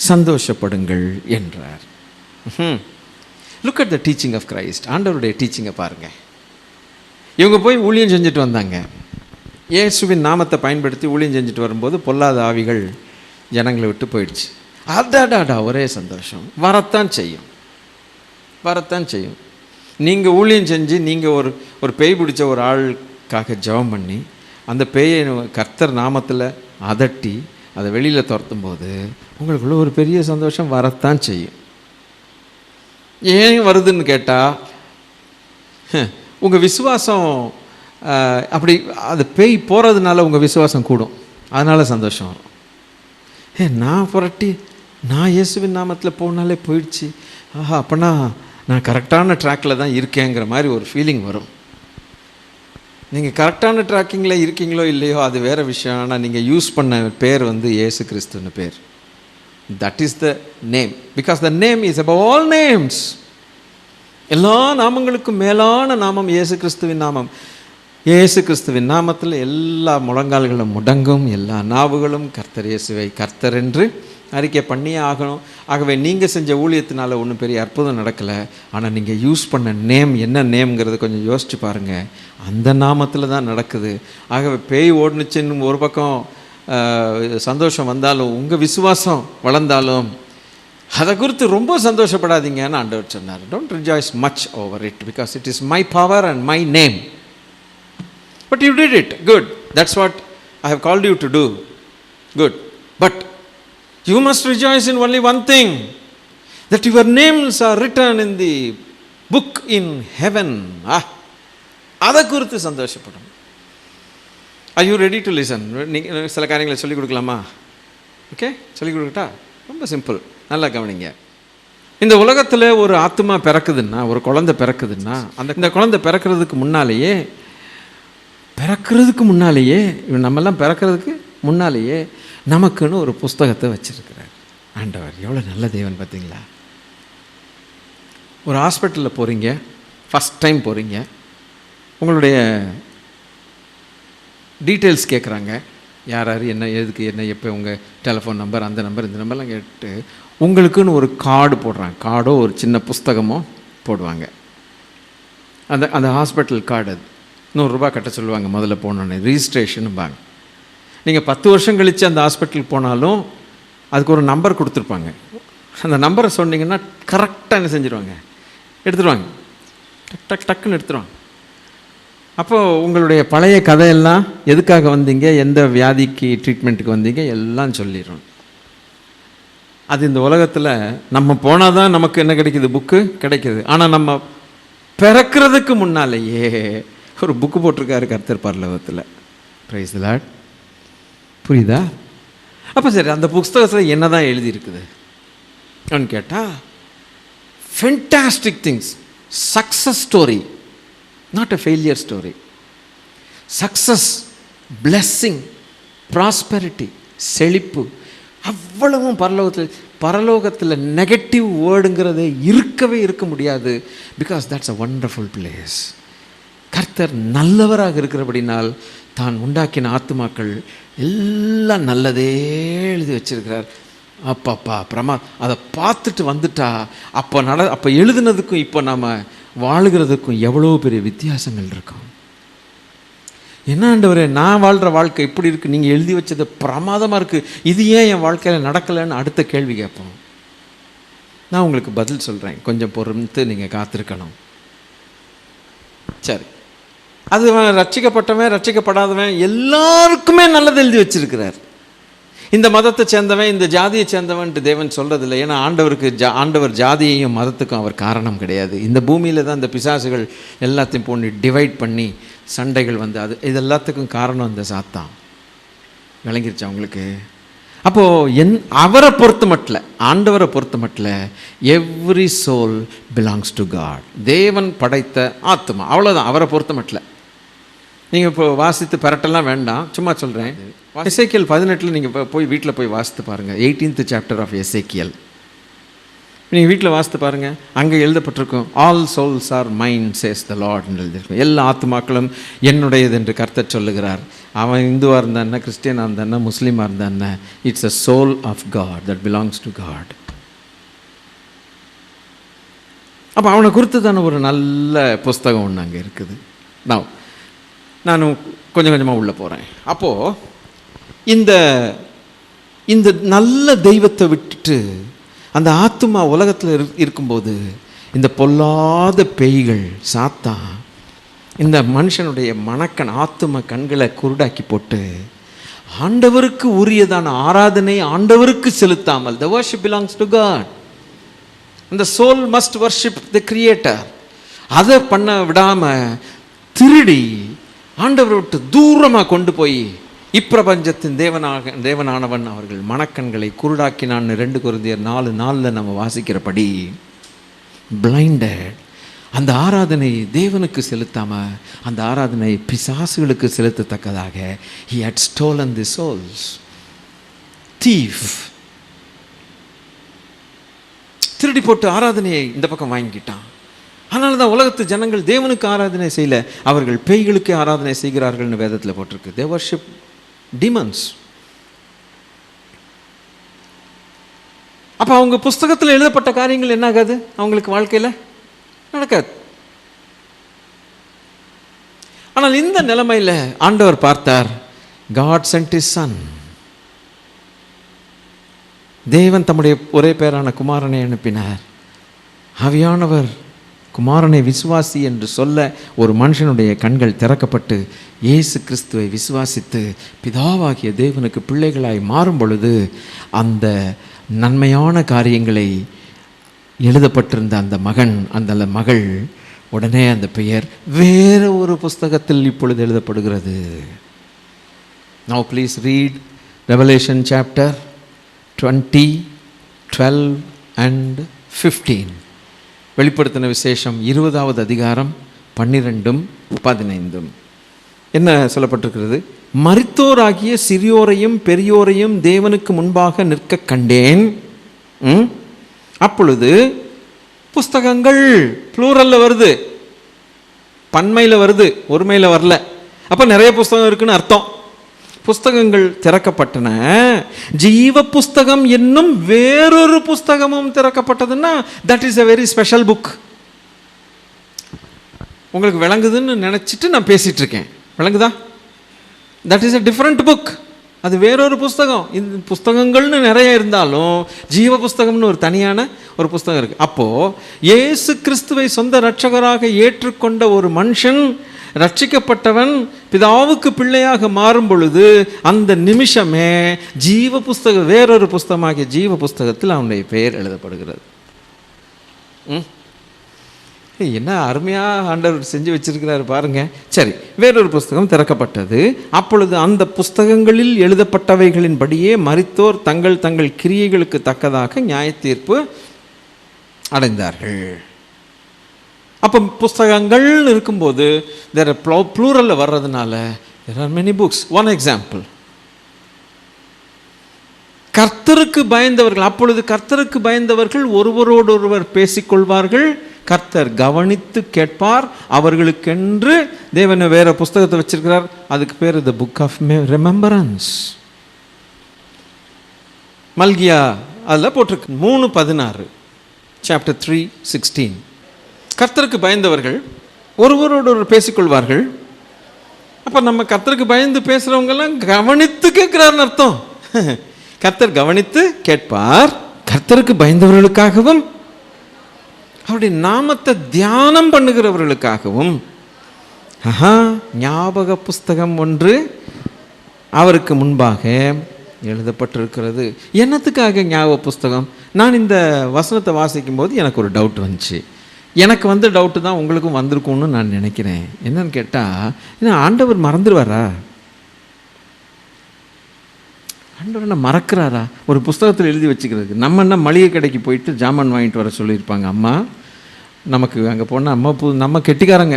சந்தோஷப்படுங்கள் என்றார். Look at the teaching of Christ. ஆண்டவருடைய டீச்சிங்கை பாருங்கள். இவங்க போய் ஊழியம் செஞ்சுட்டு வந்தாங்க. இயேசுவின் நாமத்தை பயன்படுத்தி ஊழியம் செஞ்சுட்டு வரும்போது பொல்லாத ஆவிகள் ஜனங்களை விட்டு போயிடுச்சு. அடாடாடா, ஒரே சந்தோஷம். வரத்தான் செய்யும். நீங்கள் ஊழியம் செஞ்சு நீங்கள் ஒரு பேய் பிடிச்ச ஒரு ஆளுக்காக ஜெபம் பண்ணி அந்த பேயை கர்த்தர் நாமத்தில் அதட்டி அதை வெளியில் துரத்தும் போது உங்களுக்குள்ள ஒரு பெரிய சந்தோஷம் வரத்தான் செய்யும். ஏன் வருதுன்னு கேட்டால், உங்கள் விசுவாசம் அப்படி அது பேய் போகிறதுனால உங்கள் விசுவாசம் கூடும். அதனால் சந்தோஷம் வரும். நான் புரட்டி நான் இயேசுவின் நாமத்தில் போனாலே போயிடுச்சு, ஆஹா அப்போனா நான் கரெக்டான ட்ராக்கில் தான் இருக்கேங்கிற மாதிரி ஒரு ஃபீலிங் வரும். நீங்கள் கரெக்டான ட்ராக்கிங்கில் இருக்கீங்களோ இல்லையோ அது வேறு விஷயம். ஆனால் நீங்கள் யூஸ் பண்ண பேர் வந்து இயேசு கிறிஸ்துன்னு பேர். That is the name. Because the name is above all names. எல்லா நாமங்களுக்கும் மேலான நாமம் இயேசு கிறிஸ்துவின் நாமம். இயேசு கிறிஸ்துவின் நாமத்தில் எல்லா முழங்கால்களும் முடங்கும், எல்லா நாவுகளும் கர்த்தர் இயேசுவை கர்த்தர் என்று அறிக்கை பண்ணியே ஆகணும். ஆகவே நீங்கள் செஞ்ச ஊழியத்தினால ஒன்றும் பெரிய அற்புதம் நடக்கலை. ஆனால் நீங்கள் யூஸ் பண்ண நேம் என்ன நேம்ங்கிறது கொஞ்சம் யோசிச்சு பாருங்கள். அந்த நாமத்தில் தான் நடக்குது. ஆகவே பேய் ஓடுனுச்சுன்னு ஒரு பக்கம் சந்தோஷம் வந்தாலும், உங்கள் விசுவாசம் வளர்ந்தாலும் அதை குறித்து ரொம்ப சந்தோஷப்படாதீங்கன்னு ஆண்டவர் சொன்னார். Don't rejoice much over it because it is my power and my name. But you did it. Good. That's what I have called you to do. Good. But you must rejoice in only one thing, that your names are written in the book in heaven. அதை குறித்து சந்தோஷப்படும். Are you ready to listen? நீங்கள் சில காரியங்களை சொல்லிக் கொடுக்கலாமா? Okay, சொல்லிக் கொடுக்கட்டா? ரொம்ப சிம்பிள். நல்லா கவனிங்க. இந்த உலகத்தில் ஒரு ஆத்மா பிறக்குதுன்னா, ஒரு குழந்தை பிறக்குதுன்னா, இந்த குழந்தை பிறக்கிறதுக்கு முன்னாலேயே நம்மெல்லாம் பிறக்கிறதுக்கு முன்னாலேயே நமக்குன்னு ஒரு புஸ்தகத்தை வச்சுருக்கிறார் ஆண்டவர். எவ்வளோ நல்ல தேவன் பார்த்தீங்களா? ஒரு ஹாஸ்பிட்டலில் போகிறீங்க, ஃபஸ்ட் டைம் போகிறீங்க, உங்களுடைய டீட்டெயில்ஸ் கேட்குறாங்க. யார் யார் என்ன எதுக்கு என்ன எப்போ உங்கள் டெலிஃபோன் நம்பர் அந்த நம்பர் இந்த நம்பர்லாம் கேட்டு உங்களுக்குன்னு ஒரு கார்டு போடுறாங்க. கார்டோ ஒரு சின்ன புஸ்தகமோ போடுவாங்க. அந்த ஹாஸ்பிட்டல் கார்டு அது ₹100 கட்ட சொல்லுவாங்க முதல்ல போனோன்னே, ரிஜிஸ்ட்ரேஷனும்பாங்க. நீங்கள் 10 வருஷம் கழித்து அந்த ஹாஸ்பிட்டலுக்கு போனாலும் அதுக்கு ஒரு நம்பர் கொடுத்துருப்பாங்க. அந்த நம்பரை சொன்னீங்கன்னா கரெக்டாக என்ன செஞ்சுருவாங்க, எடுத்துருவாங்க. டக் டக்குன்னு எடுத்துருவாங்க. அப்போது உங்களுடைய பழைய கதையெல்லாம், எதுக்காக வந்தீங்க, எந்த வியாதிக்கு ட்ரீட்மெண்ட்டுக்கு வந்தீங்க எல்லாம் சொல்லிடுறோம். அது இந்த உலகத்தில் நம்ம போனால் தான் நமக்கு என்ன கிடைக்கிது, புக்கு கிடைக்கிது. ஆனால் நம்ம பிறக்கிறதுக்கு முன்னாலேயே ஒரு புக்கு போட்டிருக்காரு கர்த்தர் பரலோகத்தில். Price the Lord. புரியுதா? அப்போ சரி, அந்த புஸ்தகத்தில் என்ன தான் எழுதியிருக்குது அப்படின்னு கேட்டால், fantastic things, success story, not a failure story. Success, blessing, prosperity, செழிப்பு, அவ்வளவும் பரலோகத்தில் நெகட்டிவ் வேர்டுங்கிறதே இருக்க முடியாது. Because that's a wonderful place. கர்த்தர் நல்லவராக இருக்கிறபடினால் தான் உண்டாக்கின ஆத்துமாக்கள் எல்லாம் நல்லதே எழுதி வச்சிருக்கிறார். அப்பப்பா பிரமா, அதை பார்த்துட்டு வந்துட்டா அப்போ எழுதுனதுக்கும் இப்போ நாம் வாழுகிறதுக்கும் எவ்வளோ பெரிய வித்தியாசங்கள் இருக்கும். என்ன ஆண்டவரே, நான் வாழ்கிற வாழ்க்கை இப்படி இருக்குது, நீங்கள் எழுதி வச்சது பிரமாதமாக இருக்குது, இது ஏன் என் வாழ்க்கையில் நடக்கலைன்னு அடுத்த கேள்வி கேட்போம். நான் உங்களுக்கு பதில் சொல்கிறேன், கொஞ்சம் பொறுத்து நீங்கள் காத்திருக்கணும். சரி, அது ரட்சிக்கப்பட்டவன் ரட்சிக்கப்படாதவன் எல்லாருக்குமே நல்லது எழுதி வச்சிருக்கிறார். இந்த மதத்தை சேர்ந்தவன் இந்த ஜாதியை சேர்ந்தவன்ட்டு தேவன் சொல்கிறதில்லை. ஏன்னா ஆண்டவர் ஜாதியையும் மதத்துக்கும் அவர் காரணம் கிடையாது. இந்த பூமியில் தான் இந்த பிசாசுகள் எல்லாத்தையும் போட்டு டிவைட் பண்ணி சண்டைகள் வந்து இது எல்லாத்துக்கும் காரணம் இந்த சாத்தான். விளங்கிருச்சா உங்களுக்கு? அப்போது அவரை பொறுத்த மட்டும், ஆண்டவரை பொறுத்த மட்டும், every soul belongs to God. தேவன் படைத்த ஆத்மா, அவ்வளோதான். அவரை பொறுத்த மட்டும் நீங்கள் இப்போ வாசித்து பெரட்டெல்லாம் வேண்டாம், சும்மா சொல்கிறேன். எசேக்கியல் 18 நீங்கள் போய் வீட்டில் போய் வாசித்து பாருங்கள். 18th chapter ஆஃப் எசேக்கியல் நீங்கள் வீட்டில் வாசித்து பாருங்கள். அங்கே எழுதப்பட்டிருக்கும், ஆல் சோல்ஸ் ஆர் மைன் சேஸ் த லார்ட்னு எழுதியிருக்கும். எல்லா ஆத்மாக்களும் என்னுடையது என்று கர்த்தர் சொல்லுகிறார். அவன் இந்துவாக இருந்தான்னா, கிறிஸ்டியனாக இருந்தான்னா, முஸ்லீமாக இருந்தான்னா, it's a soul of God that belongs to God. அப்போ அவனை குறித்து தானே ஒரு நல்ல புஸ்தகம் ஒன்று அங்கே இருக்குது. நான் கொஞ்சம் கொஞ்சமாக உள்ளே போகிறேன். அப்போது இந்த நல்ல தெய்வத்தை விட்டுட்டு அந்த ஆத்துமா உலகத்தில் இருக்கும்போது இந்த பொல்லாத பேய்கள் சாத்தான் இந்த மனுஷனுடைய ஆத்தும கண்களை குருடாக்கி போட்டு ஆண்டவருக்கு உரியதான ஆராதனை ஆண்டவருக்கு செலுத்தாமல், the worship belongs to God and the soul must worship the creator, அதை பண்ண விடாமல் திருடி ஆண்டவரை விட்டு தூரமாக கொண்டு போய் இப்பிரபஞ்சத்தின் தேவனானவன் அவர்கள் மனக்கண்களை குருடாக்கினான்னு 2 கொரிந்தியர் 4:4 நம்ம வாசிக்கிறபடி பிளைண்டட். அந்த ஆராதனை தேவனுக்கு செலுத்தாமல் அந்த ஆராதனை பிசாசுகளுக்கு செலுத்தத்தக்கதாக he had stolen the souls. thief, திருடி போட்டு ஆராதனையை இந்த பக்கம் வாங்கிட்டான். அதனால தான் உலகத்து ஜனங்கள் தேவனுக்கு ஆராதனை செய்யல, அவர்கள் பேய்களுக்கு ஆராதனை செய்கிறார்கள்னு வேதத்தில் போட்டிருக்கு. they worship demons. அப்போ அவங்க புஸ்தகத்தில் எழுதப்பட்ட காரியங்கள் என்ன ஆகாது, அவங்களுக்கு வாழ்க்கையில் நடக்காது. ஆனால் இந்த நிலைமையில் ஆண்டவர் பார்த்தார், God sent his son. தேவன் தம்முடைய ஒரே பேரான குமாரனை அனுப்பினார். ஆவியானவர் குமாரனை விசுவாசி என்று சொல்ல ஒரு மனுஷனுடைய கண்கள் திறக்கப்பட்டு இயேசு கிறிஸ்துவை விசுவாசித்து பிதாவாகிய தேவனுக்கு பிள்ளைகளாய் மாறும் பொழுது அந்த நன்மையான காரியங்களை எழுதப்பட்டிருந்த அந்த மகள் உடனே அந்த பெயர் வேறு ஒரு புஸ்தகத்தில் இப்பொழுது எழுதப்படுகிறது. Now please read Revelation chapter 20, 12 and 15. வெளிப்படுத்தின விசேஷம் 20வது அதிகாரம் 12-15. என்ன சொல்லப்பட்டிருக்கிறது? மரித்தோராகிய சிறியோரையும் பெரியோரையும் தேவனுக்கு முன்பாக நிற்க கண்டேன். அப்பொழுது புஸ்தகங்கள் ப்ளூரல்ல வருது, பன்மையில் வருது, ஒருமையில் வரல. அப்போ நிறைய புஸ்தகம் இருக்குன்னு அர்த்தம். புஸ்தகங்கள் திறக்கப்பட்டன, ஜீவ புஸ்தகம் என்னும் வேறொரு புஸ்தகமும் திறக்கப்பட்டதுன்னா that is a very special book. உங்களுக்கு விளங்குதுன்னு நினச்சிட்டு நான் பேசிகிட்டு இருக்கேன், விளங்குதா? That is a different book. அது வேறொரு புஸ்தகம். இந்த புஸ்தகங்கள்னு நிறைய இருந்தாலும் ஜீவ புஸ்தகம்னு ஒரு தனியான ஒரு புஸ்தகம் இருக்குது. அப்போது இயேசு கிறிஸ்துவை சொந்த இரட்சகராக ஏற்றுக்கொண்ட ஒரு மனுஷன், ரட்சிக்கப்பட்டவன், பிதாவுக்கு பிள்ளையாக மாறும் பொழுது அந்த நிமிஷமே ஜீவ புஸ்தகம், வேறொரு புஸ்தகமாகிய ஜீவ புஸ்தகத்தில் அவனுடைய பெயர் எழுதப்படுகிறது. என்ன அருமையாக ஆண்டவர் செஞ்சு வச்சிருக்கிறாரு பாருங்க. சரி, வேறொரு புஸ்தகம் திறக்கப்பட்டது. அப்பொழுது அந்த புஸ்தகங்களில் எழுதப்பட்டவைகளின்படியே மரித்தோர் தங்கள் தங்கள் கிரியைகளுக்கு தக்கதாக நியாய தீர்ப்பு அடைந்தார்கள். அப்போ புஸ்தகங்கள் இருக்கும்போது தேர் ப்ளூரலில் வர்றதுனால there are many books. One example, கர்த்தருக்கு பயந்தவர்கள், அப்பொழுது கர்த்தருக்கு பயந்தவர்கள் ஒருவரோடொருவர் பேசிக்கொள்வார்கள், கர்த்தர் கவனித்து கேட்பார். அவர்களுக்கென்று தேவன் வேற புஸ்தகத்தை வச்சிருக்கிறார், அதுக்கு பேர் த புக் ஆஃப் ரெமெம்பரன்ஸ். மல்கியா அதில் போட்டிருக்கு 3:16, சாப்டர் 3:16. கர்த்தருக்கு பயந்தவர்கள் ஒருவரோடொருவர் பேசிக்கொள்வார்கள். அப்போ நம்ம கர்த்தருக்கு பயந்து பேசுகிறவங்கெல்லாம் கவனித்து கேட்குறாருன்னு அர்த்தம். கர்த்தர் கவனித்து கேட்பார், கர்த்தருக்கு பயந்தவர்களுக்காகவும் அவருடைய நாமத்தை தியானம் பண்ணுகிறவர்களுக்காகவும் ஞாபக புஸ்தகம் ஒன்று அவருக்கு முன்பாக எழுதப்பட்டிருக்கிறது. என்னத்துக்காக ஞாபக புஸ்தகம்? நான் இந்த வசனத்தை வாசிக்கும் போது எனக்கு ஒரு டவுட் வந்துச்சு. எனக்கு வந்த டவுட்டு தான் உங்களுக்கும் வந்திருக்கும்னு நான் நினைக்கிறேன். என்னன்னு கேட்டால், ஏன்னா ஆண்டவர் மறந்துடுவாரா? ஆண்டவர் என்ன மறக்கிறாரா? ஒரு புஸ்தகத்தில் எழுதி வச்சுக்கிறது. நம்ம என்ன மளிகை கடைக்கு போயிட்டு ஜாமான் வாங்கிட்டு வர சொல்லியிருப்பாங்க அம்மா. நமக்கு அங்கே போனால் நம்ம கெட்டிக்காரங்க,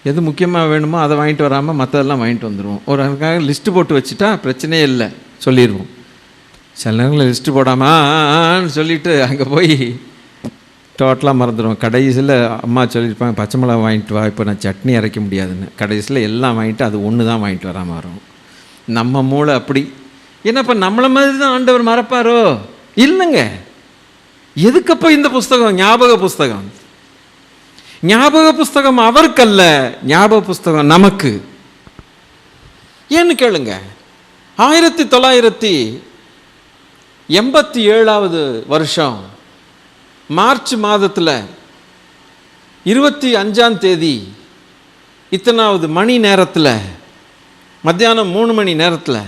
எது முக்கியமாக வேணுமோ அதை வாங்கிட்டு வராமல் மற்றதெல்லாம் வாங்கிட்டு வந்துடுவோம். ஒரு அதுக்காக லிஸ்ட்டு போட்டு வச்சுட்டா பிரச்சனையே இல்லை, சொல்லிடுவோம். சில நேரங்களில் லிஸ்ட்டு போடாமல் சொல்லிவிட்டு அங்கே போய் டோட்டலாக மறந்துடுவோம். கடைசியில் அம்மா சொல்லியிருப்பாங்க, பச்சை மிளகா வாங்கிட்டு வா, இப்போ நான் சட்னி அரைக்க முடியாதுன்னு. கடைசியில் எல்லாம் வாங்கிட்டு அது ஒன்று தான் வாங்கிட்டு வராமல் வரும். நம்ம மூளை அப்படி. என்னப்பா நம்மளை மாதிரி தான் ஆண்டவர் மறப்பாரோ? இல்லைங்க. எதுக்கப்போ இந்த புஸ்தகம்? ஞாபக புஸ்தகம். ஞாபக புஸ்தகம் அவருக்கல்ல, ஞாபக புஸ்தகம் நமக்கு. ஏன்னு கேளுங்க. 1987 வருஷம் மார்ச் மாதத்தில் 25ஆம் தேதி இத்தனாவது மணி நேரத்தில், மத்தியானம் 3 மணி நேரத்தில்,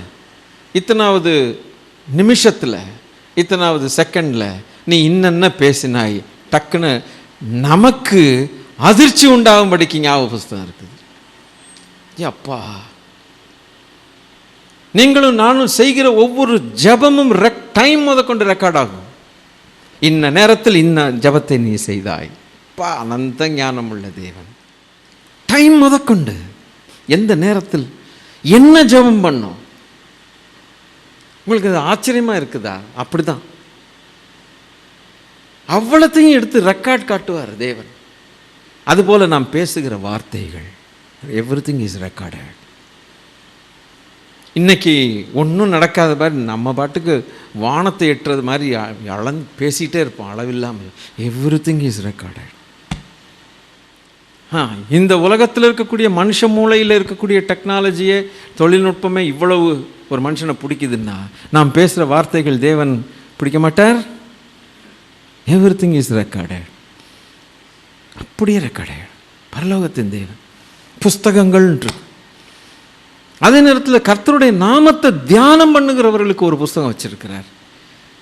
இத்தனாவது நிமிஷத்தில், இத்தனாவது செகண்டில் நீ இன்னென்ன பேசினாய், டக்குன்னு நமக்கு அதிர்ச்சி உண்டாகும்படிக்கு ஞாபக புஸ்தகம் இருக்குது. அப்பா, நீங்களும் நானும் செய்கிற ஒவ்வொரு ஜபமும் டைம் முதற்கொண்டு ரெக்கார்ட் ஆகும். இன்ன நேரத்தில் இன்ன ஜபத்தை நீ செய்தாய். அப்பா, அனந்த ஞானம் உள்ள தேவன். டைம் முதற்கொண்டு எந்த நேரத்தில் என்ன ஜபம் பண்ணோம். உங்களுக்கு அது ஆச்சரியமாக இருக்குதா? அப்படிதான் அவ்வளத்தையும் எடுத்து ரெக்கார்ட் காட்டுவார் தேவன். அதுபோல் நாம் பேசுகிற வார்த்தைகள், எவ்ரிதிங் இஸ் ரெக்கார்டட். இன்னைக்கு ஒன்றும் நடக்காத மாதிரி நம்ம பாட்டுக்கு வானத்தை எட்டுறது மாதிரி பேசிகிட்டே இருப்போம் அளவில்லாமல். Everything is recorded. இந்த உலகத்தில் இருக்கக்கூடிய மனுஷ மூளையில் இருக்கக்கூடிய டெக்னாலஜியே, தொழில்நுட்பமே இவ்வளவு ஒரு மனுஷனை பிடிக்குதுன்னா, நாம் பேசுகிற வார்த்தைகள் தேவன் பிடிக்க மாட்டார். Everything is recorded. அப்படியே ரெக்கார்டட். பரலோகத்தின் தேவன் புஸ்தகங்கள். அதே நேரத்தில் கர்த்தருடைய நாமத்தை தியானம் பண்ணுகிறவர்களுக்கு ஒரு புஸ்தகம் வச்சிருக்கிறார்.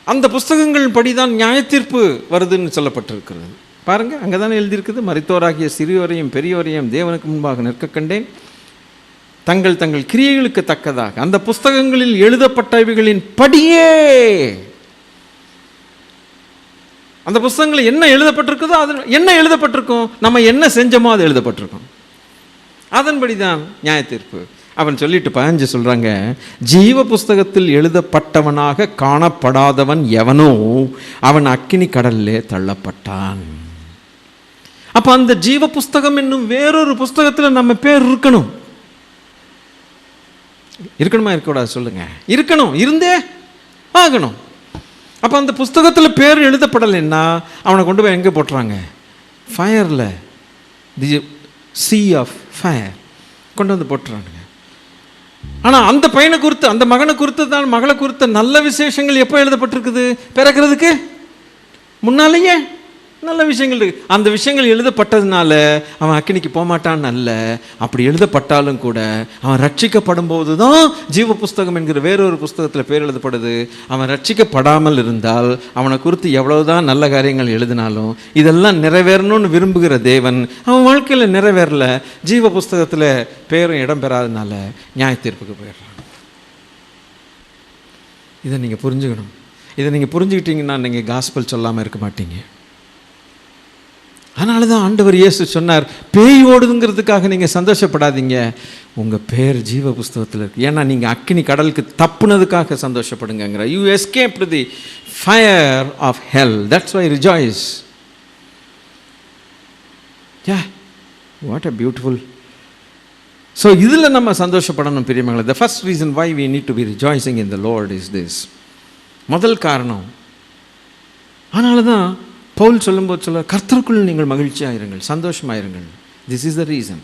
அந்த புஸ்தகங்கள் படிதான் நியாய தீர்ப்பு வருதுன்னு சொல்லப்பட்டிருக்கிறது. பாருங்க, அங்கே தானே எழுதியிருக்குது, மரித்தோராகிய சிறியோரையும் பெரியோரையும் தேவனுக்கு முன்பாக நிற்க கண்டேன், தங்கள் தங்கள் கிரியைகளுக்கு தக்கதாக அந்த புஸ்தகங்களில் எழுதப்பட்டவைகளின் படியே. அந்த புஸ்தகங்கள் என்ன எழுதப்பட்டிருக்குதோ அது என்ன எழுதப்பட்டிருக்கும், நம்ம என்ன செஞ்சோமோ அது எழுதப்பட்டிருக்கும். அதன்படி தான் நியாய தீர்ப்பு. அவன் சொல்லிட்டு 15 சொல்கிறாங்க, ஜீவ புஸ்தகத்தில் எழுதப்பட்டவனாக காணப்படாதவன் எவனோ அவன் அக்கினி கடலிலே தள்ளப்பட்டான். அப்போ அந்த ஜீவ புஸ்தகம் என்னும் வேறொரு புஸ்தகத்தில் நம்ம பேர் இருக்கணும். இருக்கணுமா இருக்கக்கூடாது சொல்லுங்கள்? இருக்கணும், இருந்தே ஆகணும். அப்போ அந்த புஸ்தகத்தில் பேர் எழுதப்படலைன்னா அவனை கொண்டு போய் எங்கே போட்டுறாங்க? ஃபயரில், தி சீ ஆஃப் ஃபயர் கொண்டு வந்து போட்டுறானுங்க. ஆனால் அந்த பையனை குறித்து, அந்த மகனை குறித்து தான், மகளை குறித்த நல்ல விசேஷங்கள் எப்போ எழுதப்பட்டிருக்குது? பிறக்கிறதுக்கு முன்னாலேயே நல்ல விஷயங்கள் இருக்கு. அந்த விஷயங்கள் எழுதப்பட்டதுனால அவன் அக்கினிக்கு போகமாட்டான்னு அல்ல. அப்படி எழுதப்பட்டாலும் கூட அவன் ரட்சிக்கப்படும் போது தான் ஜீவ புஸ்தகம் என்கிற வேறொரு புஸ்தகத்தில் பேர் எழுதப்படுது. அவன் ரட்சிக்கப்படாமல் இருந்தால் அவனை குறித்து எவ்வளவுதான் நல்ல காரியங்கள் எழுதினாலும் இதெல்லாம் நிறைவேறணும்னு விரும்புகிற தேவன் அவன் வாழ்க்கையில் நிறைவேறல. ஜீவ புஸ்தகத்தில் பேரும் இடம் பெறாதனால நியாய தீர்ப்புக்கு போயிடுறான். இதை நீங்கள் புரிஞ்சுக்கணும். இதை நீங்கள் புரிஞ்சுக்கிட்டீங்கன்னா நீங்கள் காஸ்பல் சொல்லாமல் இருக்க மாட்டீங்க. அதனால தான் ஆண்டவர் இயேசு சொன்னார், பேய் ஓடுதுங்கிறதுக்காக நீங்கள் சந்தோஷப்படாதீங்க, உங்கள் பேர் ஜீவ புஸ்தகத்தில் இருக்குது. ஏன்னா நீங்கள் அக்கினி கடலுக்கு தப்புனதுக்காக சந்தோஷப்படுங்கிற. You escaped the fire of hell, that's why rejoice. Yeah, what a beautiful. So இதில் நம்ம சந்தோஷப்படணும் பிரியமங்களே. The first reason why we need to be rejoicing in the lord is this. முதல் காரணம். அதனால தான் பவுல் சொல்லும்போது சொல்ல, கர்த்தருக்குள் நீங்கள் மகிழ்ச்சியாயிருங்கள், சந்தோஷமாயிருங்கள். This is the reason.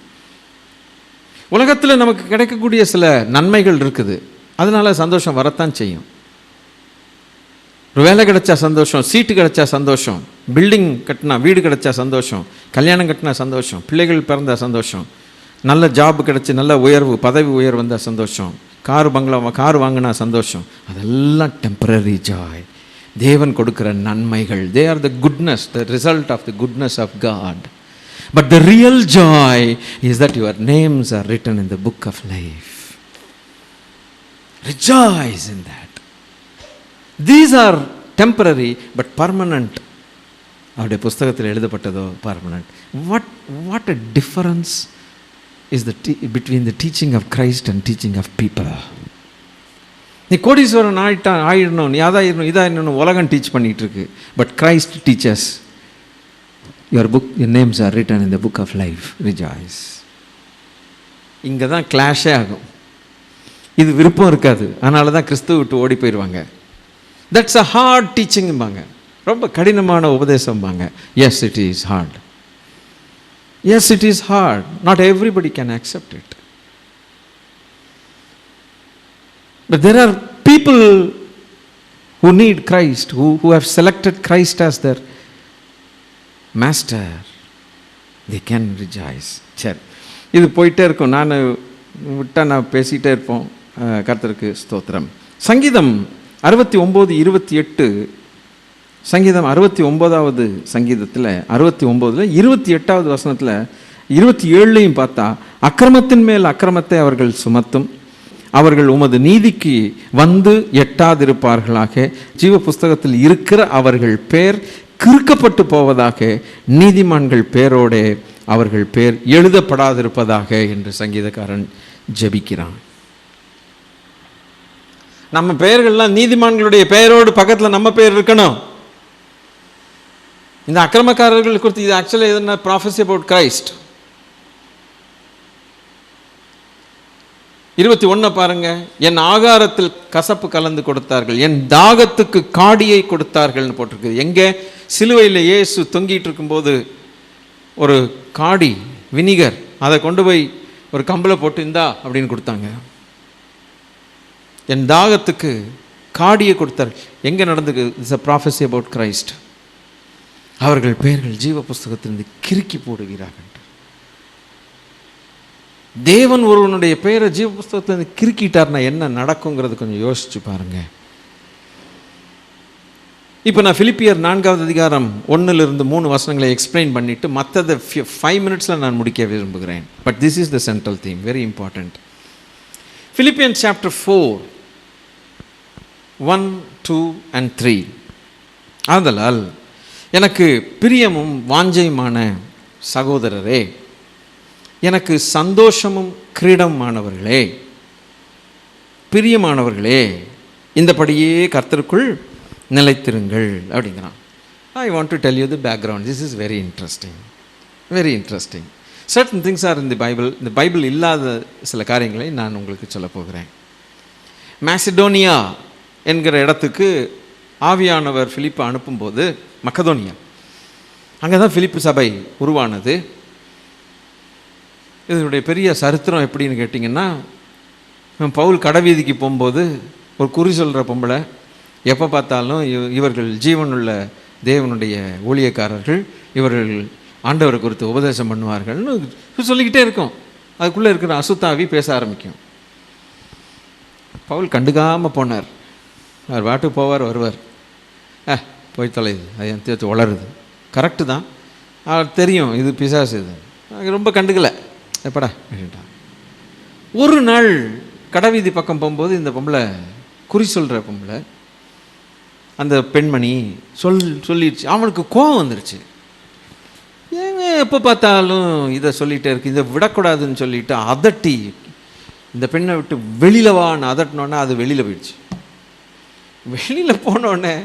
உலகத்தில் நமக்கு கிடைக்கக்கூடிய சில நன்மைகள் இருக்குது, அதனால சந்தோஷம் வரத்தான் செய்யும். ஒரு வேலை கிடைச்சா சந்தோஷம், சீட்டு கிடைச்சா சந்தோஷம், பில்டிங் கட்டினா, வீடு கிடைச்சா சந்தோஷம், கல்யாணம் கட்டினா சந்தோஷம், பிள்ளைகள் பிறந்தா சந்தோஷம், நல்ல ஜாப் கிடச்சி நல்ல உயர்வு, பதவி உயர்வு வந்தால் சந்தோஷம், கார் வாங்கினா சந்தோஷம். அதெல்லாம் டெம்பரரி ஜாய், தேவன் கொடுக்கிற நன்மைகள். They are the goodness, the result of the goodness of God. But the real joy is that your names are written in the book of life. Rejoice in that. These are temporary but permanent. அவருடைய புஸ்தகத்தில் எழுதப்பட்டதோ permanent. What a difference is between the teaching of Christ and teaching of people. நீ கோடீஸ்வரன் ஆயிடணும், நீ அதாயிடணும், இதாயிடணும் உலகம் teach பண்ணிகிட்டு இருக்கு. But Christ teachers, your names are written in the book of life. Rejoice. இங்கே தான் கிளாஷே ஆகும். இது விருப்பம் இருக்காது, அதனால தான் கிறிஸ்துவ விட்டு ஓடி போயிடுவாங்க. தட்ஸ் அ ஹார்ட் டீச்சிங்பாங்க, ரொம்ப கடினமான உபதேசம்பாங்க. Yes, it is hard. Yes, it is hard. Not everybody can accept it. But there are people who need Christ, who have selected Christ as their master. They can rejoice. சரி, இது போயிட்டே இருக்கும். நான் பேசிகிட்டே இருப்போம். கர்த்தருக்கு ஸ்தோத்திரம். சங்கீதம் 69:28, சங்கீதம் 69வது சங்கீதத்தில் 69 28வது வசனத்தில் 27லையும் பார்த்தா, அக்கிரமத்தின் மேல் அக்கிரமத்தை அவர்கள் சுமத்தும், அவர்கள் உமது நீதிக்கு வந்து எட்டாதிருப்பார்களாக, ஜீவ புஸ்தகத்தில் இருக்கிற அவர்கள் பேர் கிறுக்கப்பட்டு போவதாக, நீதிமான்கள் பேரோடே அவர்கள் பேர் எழுதப்படாதிருப்பதாக என்று சங்கீதக்காரன் ஜெபிக்கிறான். நம்ம பெயர்கள்லாம் நீதிமான்களுடைய பெயரோடு பக்கத்தில் நம்ம பெயர் இருக்கணும். இந்த அக்கிரமக்காரர்கள் குறித்து இது ஆக்சுவலி எதுனா ப்ராஃபஸி அபவுட் கிரைஸ்ட். 21 பாருங்க. என் ஆகாரத்தில் கசப்பு கலந்து கொடுத்தார்கள், என் தாகத்துக்கு காடியை கொடுத்தார்கள்னு போட்டிருக்கு. எங்கே? சிலுவையில் இயேசு தொங்கிட்டு இருக்கும்போது ஒரு காடி, வினிகர், அதை கொண்டு போய் ஒரு கம்பில் போட்டு இந்தா அப்படின்னு கொடுத்தாங்க. என் தாகத்துக்கு காடியை கொடுத்தார்கள். எங்கே நடந்துக்கு? It's a prophecy about Christ. அவர்கள் பெயர்கள் ஜீவ புஸ்தகத்திலிருந்து கிறுக்கி போடுகிறார்கள். தேவன் ஒருவனுடைய பெயரை ஜீவ புஸ்தகத்தில் கிறுக்கிட்டார்னா என்ன நடக்குங்கிறது கொஞ்சம் யோசிச்சு பாருங்க. இப்போ நான் பிலிப்பியர் 4வது அதிகாரம் 1-3 வசனங்களை எக்ஸ்பிளைன் பண்ணிட்டு மற்றதை 5 மினிட்ஸில் நான் முடிக்க விரும்புகிறேன். But this is the central theme, very important. Philippians chapter 4 1, 2 and 3. ஆதலால் எனக்கு பிரியமும் வாஞ்சையுமான சகோதரரே, எனக்கு சந்தோஷமும் கிரீடமானவர்களே, பிரியமானவர்களே, இந்தபடியே கர்த்தருக்குள் நிலைத்திருங்கள் அப்படிங்கிறான். I want to tell you the background. This is very interesting, very interesting. Certain things are in the Bible. இந்த பைபிள் இல்லாத சில காரியங்களை நான் உங்களுக்கு சொல்ல போகிறேன். மேசிடோனியா என்கிற இடத்துக்கு ஆவியானவர் பிலிப்பை அனுப்பும்போது, மக்கதோனியா, அங்கே தான் பிலிப்பு சபை உருவானது. இதனுடைய பெரிய சரித்திரம் எப்படின்னு கேட்டிங்கன்னா, பவுல் கடைவீதிக்கு போகும்போது ஒரு குறி சொல்கிற பொம்பளை, எப்போ பார்த்தாலும் இவர்கள் ஜீவனுள்ள தேவனுடைய ஊழியக்காரர்கள், இவர்கள் ஆண்டவரை குறித்து உபதேசம் பண்ணுவார்கள்னு சொல்லிக்கிட்டே இருக்கும். அதுக்குள்ளே இருக்கிற அசுத்தாவி பேச ஆரம்பிக்கும். பவுல் கண்டுக்காமல் போனார். அவர் வாட்டுக்கு போவார், வருவார். போய் தொலையுது, அது என் தேர்த்து வளருது, கரெக்டு தான், அவர் தெரியும் இது பிசாசு, இது ரொம்ப கண்டுக்கலை, எப்படா அப்படின்ட்டான். ஒரு நாள் கடைவீதி பக்கம் போகும்போது இந்த பொம்பளை, குறி சொல்கிற பொம்பளை, அந்த பெண்மணி சொல்லிடுச்சு. அவனுக்கு கோபம் வந்துருச்சு. ஏங்க எப்போ பார்த்தாலும் இதை சொல்லிகிட்டே இருக்கு, இதை விடக்கூடாதுன்னு சொல்லிட்டு அதட்டி இந்த பெண்ணை விட்டு வெளியில் வான்னு அதட்டினோன்னே அது வெளியில் போயிடுச்சு. வெளியில் போனோடனே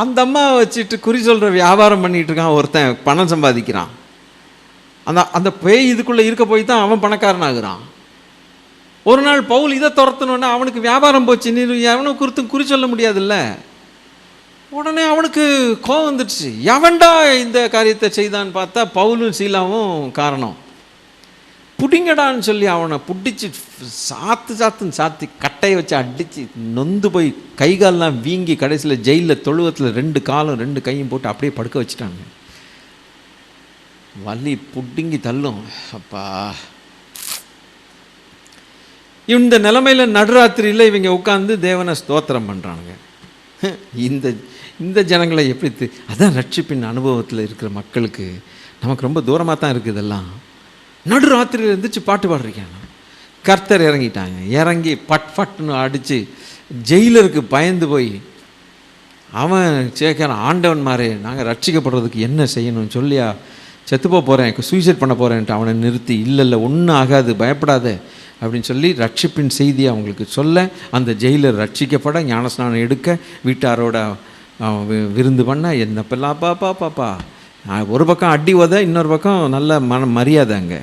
அந்த அம்மாவை வச்சுட்டு குறி சொல்கிற வியாபாரம் பண்ணிகிட்டு இருக்கான் ஒருத்தன், பணம் சம்பாதிக்கிறான். அந்த பேய் இதுக்குள்ளே இருக்க போய் தான் அவன் பணக்காரன் ஆகுறான். ஒரு நாள் பவுல் இதை துரத்தினோடனே அவனுக்கு வியாபாரம் போச்சு, நீ எவனை குறி சொல்ல முடியாதுல்ல. உடனே அவனுக்கு கோவம் வந்துடுச்சு. எவன்டா இந்த காரியத்தை செய்தான்னு பார்த்தா பவுலும் சீலாவும் காரணம். புடிங்கடான்னு சொல்லி அவனை பிடிச்சி சாத்துன்னு சாத்தி கட்டையை வச்சு அடித்து நொந்து போய் கை கால்லாம் வீங்கி கடைசியில் ஜெயிலில் தொழுவத்தில் 2 காலும் 2 கையும் போட்டு அப்படியே படுக்க வச்சுட்டாங்க. வலி புடுங்கி தள்ளும். அப்பா, இந்த நிலைமையில் நடுராத்திரியில் இவங்க உட்காந்து தேவனை ஸ்தோத்திரம் பண்ணுறானுங்க. இந்த ஜனங்களை எப்படி அதான் ரட்சிப்பின் அனுபவத்தில் இருக்கிற மக்களுக்கு நமக்கு ரொம்ப தூரமாக தான் இருக்குது. இதெல்லாம் நடுராத்திரியில் இருந்துச்சு பாட்டு பாடுறீங்க. கர்த்தர் இறங்கிட்டாங்க. இறங்கி பட்னு அடித்து ஜெயிலருக்கு பயந்து போய் அவன் சேர்க்கிறான், ஆண்டவன் மாதிரி நாங்கள் ரட்சிக்கப்படுறதுக்கு என்ன செய்யணும்னு சொல்லியா, செத்துப்போ போகிறேன், சூசைட் பண்ண போகிறேன்ட்டு அவனை நிறுத்தி, இல்லை ஒன்றும் ஆகாது, பயப்படாத அப்படின்னு சொல்லி ரட்சிப்பின் செய்தியை அவங்களுக்கு சொல்ல, அந்த ஜெயிலர் ரட்சிக்கப்பட, ஞானஸ்நானம் எடுக்க, வீட்டாரோட விருந்து பண்ண, என்னப்பெல்லாம் பாப்பா ஒரு பக்கம் அடி உத, இன்னொரு பக்கம் நல்ல மரியாதை அங்கே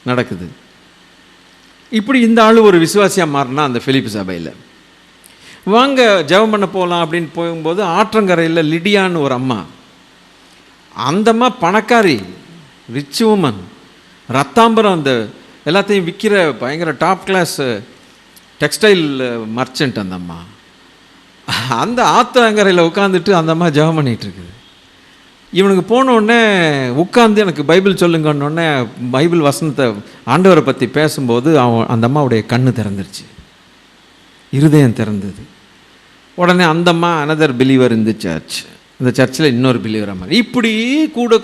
நடக்குது. இப்படி இந்த ஆள் ஒரு விசுவாசியாக மாறினா அந்த பிலிப்பு சபையில். வாங்க ஜெபம் பண்ண போகலாம் அப்படின்னு போகும்போது ஆற்றங்கரையில் லிடியான்னு ஒரு அம்மா, அந்த அம்மா பணக்காரி, ரிச் உமன், ரத்தாம்பரம் அந்த எல்லாத்தையும் விற்கிற பயங்கர டாப் கிளாஸ் டெக்ஸ்டைல் மர்ச்சன்ட் அந்த அம்மா. அந்த ஆற்றங்கரையில் உட்காந்துட்டு அந்த அம்மா ஜெபம் பண்ணிகிட்டு இருக்குது. இவனுக்கு போனோடனே உட்காந்து எனக்கு பைபிள் சொல்லுங்கன்னொடனே பைபிள் வசனத்தை ஆண்டவரை பற்றி பேசும்போது அந்த அம்மாவுடைய கண்ணு திறந்துருச்சு, இருதயம் திறந்தது. உடனே அந்த அம்மா அனதர் பிலீவர் இந்த சர்ச், இந்த சர்ச்சில் இன்னொரு பிலீவர் மாதிரி, இப்படி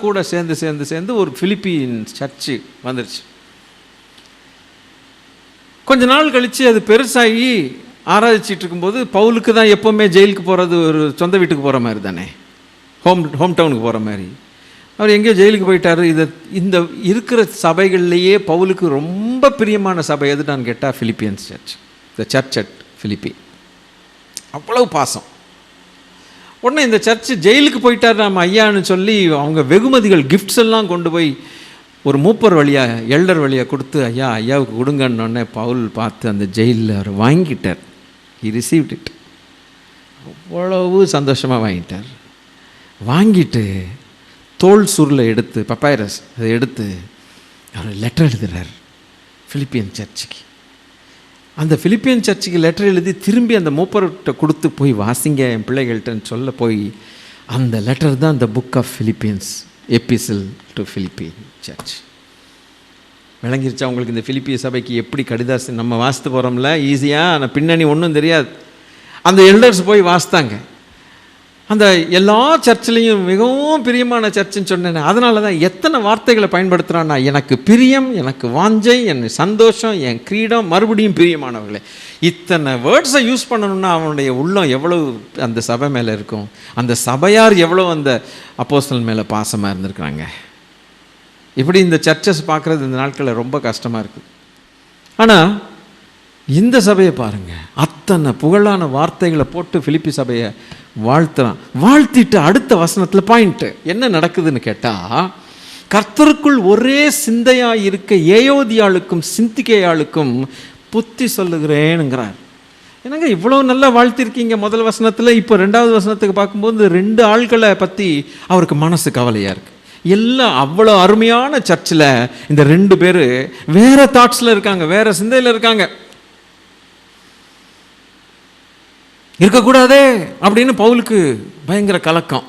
கூட சேர்ந்து ஒரு பிலிப்பின் சர்ச்சு வந்துருச்சு. கொஞ்ச நாள் கழித்து அது பெருசாகி ஆராய்ச்சிட்டு இருக்கும்போது பவுலுக்கு தான் எப்போவுமே ஜெயிலுக்கு போகிறது ஒரு சொந்த வீட்டுக்கு போகிற மாதிரி தானே, ஹோம் டவுனுக்கு போகிற மாதிரி. அவர் எங்கேயோ ஜெயிலுக்கு போயிட்டார். இந்த இருக்கிற சபைகள்லேயே பவுலுக்கு ரொம்ப பிரியமான சபை எதுட்டான்னு கேட்டால் Philippians church, the church at Philippi. அவ்வளவு பாசம். உடனே இந்த சர்ச்சு ஜெயிலுக்கு போயிட்டார் நம்ம ஐயான்னு சொல்லி அவங்க வெகுமதிகள் கிஃப்ட்ஸ் எல்லாம் கொண்டு போய் ஒரு மூப்பர் வழியாக, எல்டர் வழியாக கொடுத்து ஐயாவுக்கு கொடுங்கன்னொடனே பவுல் பார்த்து அந்த ஜெயிலில் அவர் வாங்கிட்டார். He received it. அவ்வளவு சந்தோஷமாக வாங்கிட்டார். வாங்கிட்டு தோல் சுருளை எடுத்து, பப்பைரஸ் அதை எடுத்து அவர் லெட்டர் எழுதுகிறார் பிலிப்பியன் சர்ச்சுக்கு. அந்த பிலிப்பியன் சர்ச்சுக்கு லெட்டர் எழுதி திரும்பி அந்த மூப்பர்கிட்ட கொடுத்து, போய் வாசிங்க என் பிள்ளைகள்கிட்டன்னு சொல்ல போய், அந்த லெட்டர் தான் இந்த book of Philippians, epistle to Philippian church. விளங்கிருச்சா உங்களுக்கு இந்த பிலிப்பிய சபைக்கு எப்படி கடிதாசி நம்ம வாசித்து போகிறோம்ல ஈஸியாக, ஆனால் பின்னணி ஒன்றும் தெரியாது. அந்த எல்டர்ஸ் போய் வாசித்தாங்க. அந்த எல்லா சர்ச்சிலையும் மிகவும் பிரியமான சர்ச்சுன்னு சொன்னேன். அதனால தான் எத்தனை வார்த்தைகளை பயன்படுத்துகிறான்னா, எனக்கு பிரியம், எனக்கு வாஞ்சை, என் சந்தோஷம், என் கிரீடம், மறுபடியும் பிரியமானவர்களே. இத்தனை வேர்ட்ஸை யூஸ் பண்ணணும்னா அவனுடைய உள்ளம் எவ்வளவு அந்த சபை மேலே இருக்கும், அந்த சபையார் எவ்வளோ அந்த அப்போஸ்தலன் மேலே பாசமாக இருந்திருக்கிறாங்க. இப்படி இந்த சர்ச்சஸ் பார்க்குறது இந்த நாட்களில் ரொம்ப கஷ்டமாக இருக்குது. ஆனால் இந்த சபையை பாருங்கள், அத்தனை புகழான வார்த்தைகளை போட்டு பிலிப்பி சபையை வாழ்த்துறான். வாழ்த்திட்டு அடுத்த வசனத்தில் பாயிண்ட்டு என்ன நடக்குதுன்னு கேட்டால், கர்த்தருக்குள் ஒரே சிந்தையாக இருக்க ஏயோதியாளுக்கும் சிந்திக்கையாளுக்கும் புத்தி சொல்லுகிறேனுங்கிறார். என்னங்க இவ்வளோ நல்லா வாழ்த்திருக்கீங்க முதல் வசனத்தில், இப்போ 2வது வசனத்துக்கு பார்க்கும்போது 2 ஆள்களை பற்றி அவருக்கு மனசு கவலையாக இருக்குது. எல்லாம் அவ்வளோ அருமையான சர்ச்சில் இந்த 2 பேர் வேறு தாட்ஸில் இருக்காங்க, வேறு சிந்தையில் இருக்காங்க. இருக்கக்கூடாதே அப்படின்னு பவுலுக்கு பயங்கர கலக்கம்.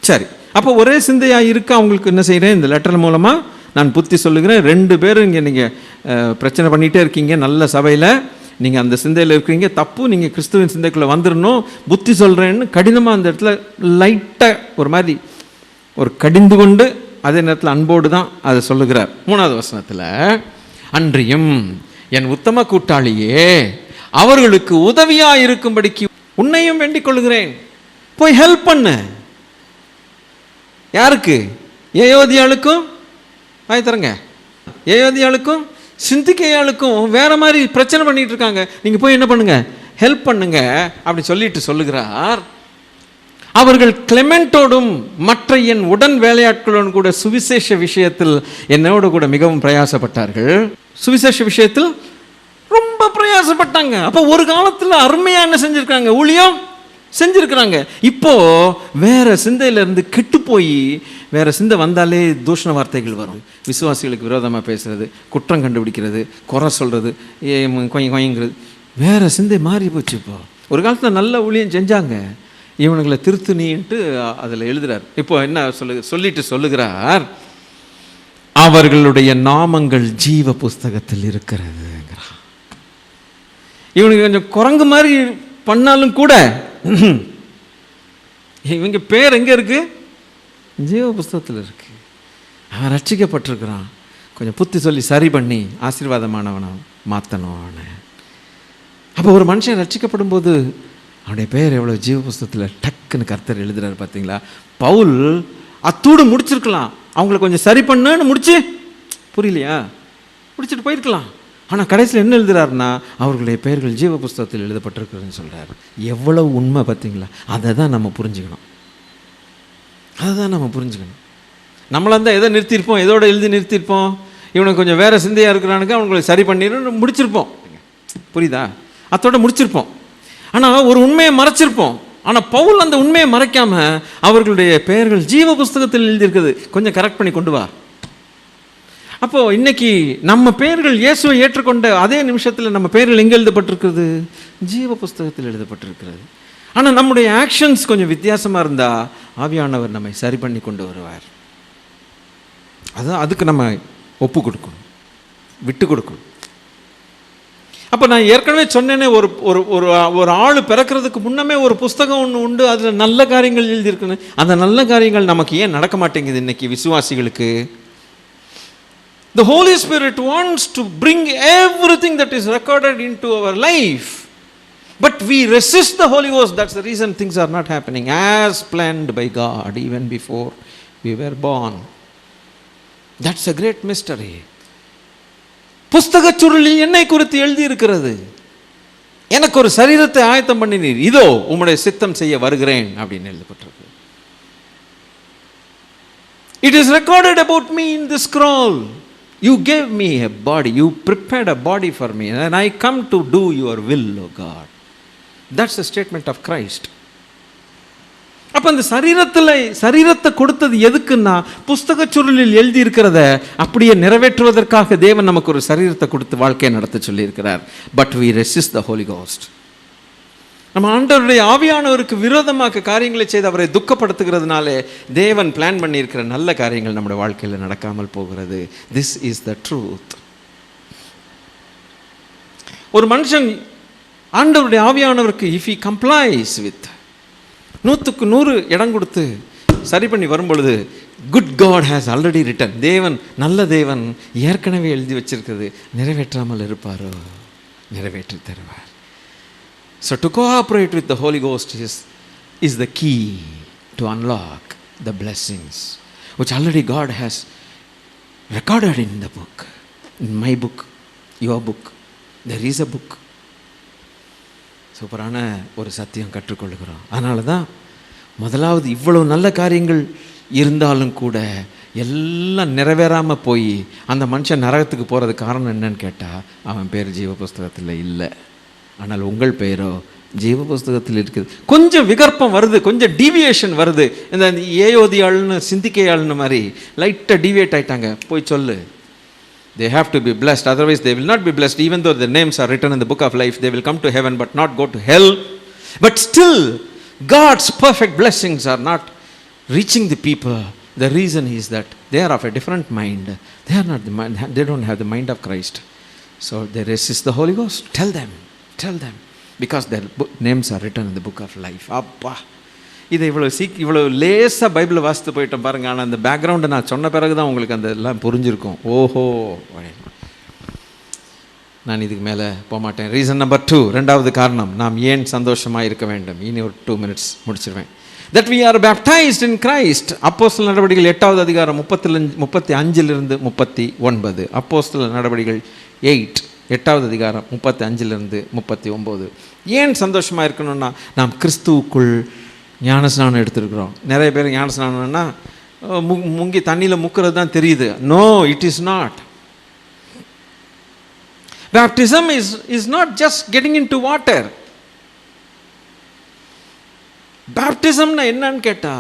சரி, அப்போ ஒரே சிந்தையாக இருக்க அவங்களுக்கு என்ன செய்கிறேன், இந்த லெட்டர் மூலமாக நான் புத்தி சொல்லுகிறேன். 2 பேரும் இங்கே நீங்கள் பிரச்சனை பண்ணிகிட்டே இருக்கீங்க, நல்ல சபையில் நீங்கள் அந்த சிந்தையில் இருக்கிறீங்க, தப்பு, நீங்கள் கிறிஸ்துவின் சிந்தைக்குள்ளே வந்துடணும், புத்தி சொல்கிறேன்னு கடினமாக அந்த இடத்துல லைட்டாக ஒரு மாதிரி ஒரு கடிந்து கொண்டு அதே நேரத்தில் அன்போடு தான் அதை சொல்லுகிறார். 3வது வசனத்தில், அன்றியும் என் உத்தம கூட்டாளியே, அவர்களுக்கு உதவியாக இருக்கும்படிக்கு உன்னையும் வேண்டிக் கொள்கிறேன், போய் ஹெல்ப் பண்ணு. யாருக்கு? ஏயோதியாளுக்கும், தரங்க, ஏயோதியாளுக்கும் சிந்திக்கையாளுக்கும் வேற மாதிரி பிரச்சனை பண்ணிட்டு இருக்காங்க. நீங்கள் போய் என்ன பண்ணுங்க, ஹெல்ப் பண்ணுங்க அப்படி சொல்லிட்டு சொல்லுகிறார். அவர்கள் கிளெமெண்டோடும் மற்ற என் உடன் வேலையாட்களோடும் கூட சுவிசேஷ விஷயத்தில் என்னோடு கூட மிகவும் பிரயாசப்பட்டார்கள். சுவிசேஷ விஷயத்தில் ரொம்ப பிரயாசப்பட்டாங்க. அப்போ ஒரு காலத்தில் அருமையாக என்ன செஞ்சுருக்காங்க, ஊழியம் செஞ்சுருக்கிறாங்க. இப்போ வேற சிந்தையிலேருந்து கெட்டு போய் வேற சிந்தை வந்தாலே தூஷண வார்த்தைகள் வரும். விசுவாசிகளுக்கு விரோதமாக பேசுறது, குற்றம் கண்டுபிடிக்கிறது, குறை சொல்கிறது, கொயங்கிறது, வேற சிந்தை மாறி போச்சு. இப்போ ஒரு காலத்தில் நல்ல ஊழியம் செஞ்சாங்க, இவனுங்களை திருத்துனின்ட்டு அதில் எழுதுறார். இப்போ என்ன சொல்லிட்டு சொல்லுகிறார், அவர்களுடைய நாமங்கள் ஜீவ புஸ்தகத்தில் இருக்கிறதுங்கிறார். இவனுக்கு கொஞ்சம் குரங்கு மாதிரி பண்ணாலும் கூட இவங்க பேர் எங்கே இருக்கு, ஜீவ புஸ்தகத்தில் இருக்கு. அவன் ரட்சிக்கப்பட்டிருக்கிறான், கொஞ்சம் புத்தி சொல்லி சரி பண்ணி ஆசீர்வாதமானவனை மாற்றணும் அவனை. அப்போ ஒரு மனுஷன் ரட்சிக்கப்படும் போது அவனுடைய பேர் எவ்வளோ ஜீவ புஸ்தகத்தில் டக்குன்னு கர்த்தர் எழுதுறாரு பார்த்தீங்களா. பவுல் அத்தோடு முடிச்சிருக்கலாம், அவங்கள கொஞ்சம் சரி பண்ணுன்னு முடிச்சு, புரியலையா, முடிச்சுட்டு போயிருக்கலாம். ஆனால் கடைசியில் என்ன எழுதுறாருன்னா, அவர்களுடைய பெயர்கள் ஜீவ புஸ்தகத்தில் எழுதப்பட்டிருக்குன்னு சொல்கிறார். எவ்வளவு உண்மை பார்த்தீங்களா. அதை தான் நம்ம புரிஞ்சுக்கணும், அதை தான் நம்ம புரிஞ்சுக்கணும். நம்மளாக இருந்தால் எதை நிறுத்தியிருப்போம், எதோட எழுதி நிறுத்தியிருப்போம், இவனுக்கு கொஞ்சம் வேறு சிந்தையாக இருக்கிறானுக்கு அவங்களை சரி பண்ணிடணும் முடிச்சிருப்போம். புரியுதா, அதோட முடிச்சிருப்போம். ஆனால் ஒரு உண்மையை மறைச்சிருப்போம். ஆனால் பவுல் அந்த உண்மையை மறைக்காமல் அவர்களுடைய பெயர்கள் ஜீவ புஸ்தகத்தில் எழுதியிருக்குது, கொஞ்சம் கரெக்ட் பண்ணி கொண்டு வா. அப்போது இன்னைக்கு நம்ம பெயர்கள் இயேசுவை ஏற்றுக்கொண்ட அதே நிமிஷத்தில் நம்ம பெயர்கள் எங்கே எழுதப்பட்டிருக்கிறது, ஜீவ புஸ்தகத்தில் எழுதப்பட்டிருக்கிறது. ஆனால் நம்முடைய ஆக்ஷன்ஸ் கொஞ்சம் வித்தியாசமாக இருந்தால் ஆவியானவர் நம்மை சரி பண்ணி கொண்டு வருவார். அதான் அதுக்கு நம்ம ஒப்பு கொடுக்கணும், விட்டு கொடுக்கணும். அப்போ நான் ஏற்கனவே சொன்னேனே, ஒரு ஒரு ஒரு ஒரு ஆள் பிறக்கிறதுக்கு முன்னமே ஒரு புஸ்தகம் ஒன்று உண்டு, அதில் நல்ல காரியங்கள் எழுதியிருக்குன்னு. அந்த நல்ல காரியங்கள் நமக்கு ஏன் நடக்க மாட்டேங்குது இன்னைக்கு விசுவாசிகளுக்கு? The Holy Spirit wants to bring everything that is recorded into our life, but we resist the Holy Ghost. That's the reason things are not happening as planned by God even before we were born. That's a great mystery. புஸ்தக சுருளில் என்னை குறித்து எழுதி இருக்கிறது, எனக்கு ஒரு சரீரத்தை ஆயத்தம் பண்ணினீர், இதோ உம்முடைய சித்தம் செய்ய வருகிறேன் அப்படின்னு எழுதப்பட்டிருக்கு. It is recorded about me in the scroll. You gave me a body, you prepared a body for me, and I come to do your will, O God. That's the statement of Christ. அப்போ அந்த சரீரத்தை கொடுத்தது எதுக்குன்னா, புஸ்தக சுருளில் எழுதி இருக்கிறத அப்படியே நிறைவேற்றுவதற்காக தேவன் நமக்கு ஒரு சரீரத்தை கொடுத்து வாழ்க்கையை நடத்த சொல்லியிருக்கிறார். But we resist the Holy Ghost. நம்ம ஆண்டவருடைய ஆவியானவருக்கு விரோதமாக காரியங்களை செய்து அவரை துக்கப்படுத்துகிறதுனாலே தேவன் பிளான் பண்ணியிருக்கிற நல்ல காரியங்கள் நம்முடைய வாழ்க்கையில் நடக்காமல் போகிறது. This is the truth. ஒரு மனுஷன் ஆண்டவருடைய ஆவியானவருக்கு இஃப் ஹி கம்ப்ளைஸ் வித் 100க்கு 100 இடம் கொடுத்து சரி பண்ணி வரும்பொழுது, good God has already written, தேவன் நல்ல தேவன் ஏற்கனவே எழுதி வச்சிருக்கிறது நிறைவேற்றாமல் இருப்பாரோ, நிறைவேற்றி தருவார். So to cooperate with the Holy Ghost is the key to unlock the blessings which already God has recorded in the book, in my book, your book. There is a book. சூப்பரான ஒரு சத்தியம் கற்றுக்கொள்கிறோம். அதனால தான் முதலாவது இவ்வளவு நல்ல காரியங்கள் இருந்தாலும் கூட எல்லாம் நிறைவேறாமல் போய் அந்த மனுஷன் நரகத்துக்கு போகிறது காரணம் என்னன்னு கேட்டால் அவன் பேர் ஜீவ புஸ்தகத்தில் இல்லை. ஆனால் உங்கள் பெயரோ ஜீவ புஸ்தகத்தில் இருக்குது. கொஞ்சம் விகற்பம் வருது, கொஞ்சம் டீவியேஷன் வருது. இந்த ஏயோதியாள்னு சிந்திக்கையாள்னு மாதிரி லைட்டாக டீவியேட் ஆகிட்டாங்க, போய் சொல்லு. They have to be blessed, otherwise they will not be blessed. Even though their names are written in the book of life, they will come to heaven but not go to hell. But still, God's perfect blessings are not reaching the people. The reason is that they are of a different mind. They are not the mind, they don't have the mind of Christ. So they resist the Holy Ghost. Tell them, because their names are written in the book of life. அப்பா, இதை இவ்வளோ லேசாக பைபிளில் வாசித்து போயிட்டோம் பாருங்க. ஆனால் அந்த பேக்ரவுண்டை நான் சொன்ன பிறகு தான் உங்களுக்கு அந்த எல்லாம் புரிஞ்சிருக்கும். ஓஹோ, நான் இதுக்கு மேலே போகமாட்டேன். ரீசன் நம்பர் 2, ரெண்டாவது காரணம் நாம் ஏன் சந்தோஷமாக இருக்க வேண்டும். இனி ஒரு 2 minutes முடிச்சிருவேன். That we are baptized in Christ. அப்போஸ்தலர் நடவடிக்கைகள் 8வது அதிகாரம் 35 39. அப்போஸ்தலர் நடவடிக்கைகள் 8வது அதிகாரம் 35 39. ஏன் சந்தோஷமாக இருக்கணும்னா, நாம் கிறிஸ்துவுக்குள் ஞானஸ்நானம் எடுத்துருக்குறோம். நிறைய பேர் ஞானஸ்நானம்னா முங்கி தண்ணியில் முக்கிறது தான் தெரியுது. No, it is not. Baptism is not just getting into water. பேப்டிசம்னா என்னன்னு கேட்டா,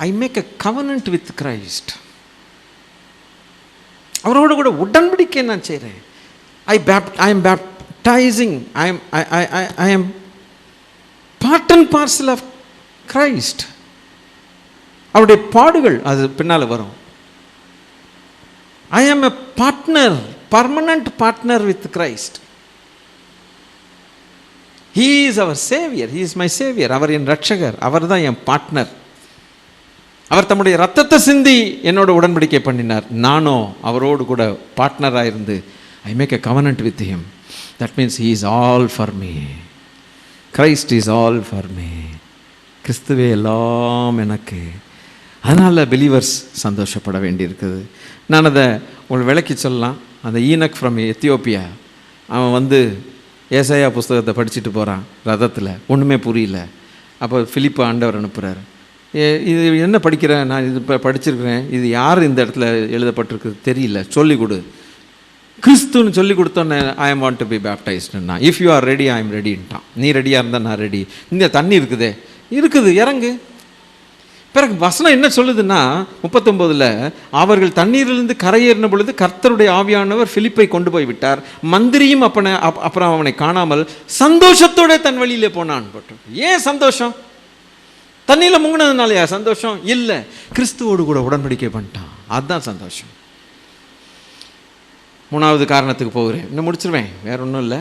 I make a covenant with Christ. அவரோடு கூட உடன்படிக்கை நான் செய்கிறேன். I am baptizing. I am part and parcel of Christ. அவருடைய பாடுகள் அது பின்னால் வரும். I am a partner, permanent partner with Christ. He is our savior. He is my savior. அவர் என் ரட்சகர். அவர் தான் என் பார்ட்னர். அவர் தம்முடைய ரத்தத்தை சிந்தி என்னோட உடன்படிக்கை பண்ணினார். நானோ அவரோடு கூட பார்ட்னராக இருந்து I make a covenant with him. That means he is all for me. Christ is all for me. கிறிஸ்துவே எல்லாம் எனக்கு. அதனால் பிலீவர்ஸ் சந்தோஷப்பட வேண்டியிருக்குது. நான் அதை உங்களுக்கு விளக்கி சொல்லலாம். அந்த ஈனக் ஃப்ரம் எத்தியோப்பியா, அவன் ஏசாயா புஸ்தகத்தை படிச்சுட்டு போகிறான் ரதத்தில், ஒன்றுமே புரியல. அப்போ பிலிப்பு ஆண்டவர் அனுப்புகிறார். இது என்ன படிக்கிறேன், நான் இது படிச்சிருக்கிறேன், இது யார் இந்த இடத்துல எழுதப்பட்டிருக்கு தெரியல, சொல்லிக் கொடு. கிறிஸ்துன்னு சொல்லி கொடுத்தோன்னே I am want to be பேப்டைஸ்டுன்னா, if you are ready I am ரெடின்ட்டான். நீ ரெடியாக இருந்தால் நான் ரெடி. இந்த தண்ணி இருக்குது இறங்கு. பிறகு வசனம் என்ன சொல்லுதுன்னா 39, அவர்கள் தண்ணீரிலிருந்து கரையேறின பொழுது கர்த்தருடைய ஆவியானவர் பிலிப்பை கொண்டு போய் விட்டார். மந்திரியும் அப்புறம் அவனை காணாமல் சந்தோஷத்தோட தன் வழியிலே போனான். ஏன் சந்தோஷம்? தண்ணியில் முங்கினதுனாலயா சந்தோஷம்? இல்லை, கிறிஸ்துவோடு கூட உடன்படிக்கை பண்ணிட்டான், அதுதான் சந்தோஷம். 3வது காரணத்துக்கு போகிறேன், இன்னும் முடிச்சிருவேன், வேற ஒன்றும் இல்லை.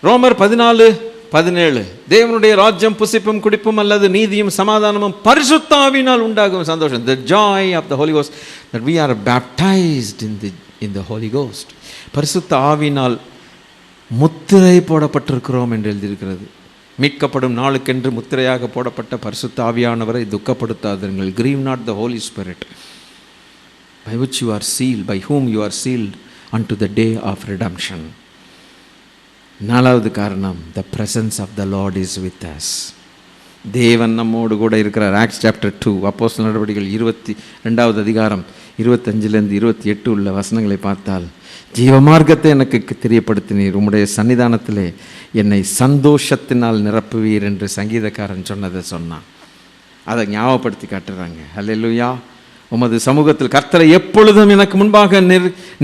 ரோமர் 14:17, தேவனுடைய ராஜ்யம் புசிப்பும் குடிப்பும் அல்லது நீதியும் சமாதானமும் பரிசுத்த ஆவியினால் உண்டாகும் சந்தோஷம். The joy of the Holy Ghost, that we are baptized in the Holy Ghost. பரிசுத்த ஆவியினால் முத்திரை போடப்பட்டிருக்கிறோம் என்று எழுதியிருக்கிறது. மீட்கப்படும் நாளுக்கென்று முத்திரையாக போடப்பட்ட பரிசுத்த ஆவியானவரை துக்கப்படுத்தாதீர்கள். Grieve not the Holy Spirit, by which you are sealed, by whom you are sealed unto the day of redemption. 4வது காரணம், the presence of the Lord is with us. தேவன் நம்மோடு கூட இருக்கிறார். Acts chapter 2, அப்போஸ்தலர் நடவடிக்கைகள் 22வது அதிகாரம் 25-28 உள்ள வசனங்களை பார்த்தால், ஜீவமார்க்கத்தை எனக்கு தெரியப்படுத்தினீர், உம்முடைய சன்னிதானத்திலே என்னை சந்தோஷத்தினால் நிரப்புவீர் என்று சங்கீதக்காரன் சொன்னதை சொன்னான். அதை ஞாபகப்படுத்தி காட்டுறாங்க. அல்லேலூயா. உமது சமூகத்தில் கர்த்தரை எப்பொழுதும் எனக்கு முன்பாக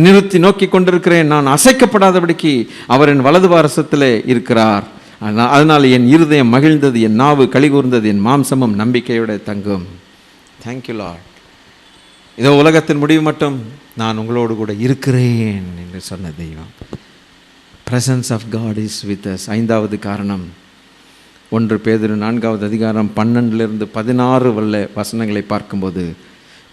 நிறுத்தி நோக்கி கொண்டிருக்கிறேன். நான் அசைக்கப்படாதபடிக்கு அவர் என் வலது பாரசத்திலே இருக்கிறார். அதனால் என் இருதயம் மகிழ்ந்தது, என் நாவு களிகூர்ந்தது, என் மாம்சமும் நம்பிக்கையோட தங்கும். Thank you Lord. இதோ உலகத்தின் முடிவு மட்டும் நான் உங்களோடு கூட இருக்கிறேன் என்று சொன்ன தெய்வம். Presence of God is with us. 5வது காரணம், 1 பேதுரு 4வது அதிகாரம் 12-16 வசனங்களை பார்க்கும்போது,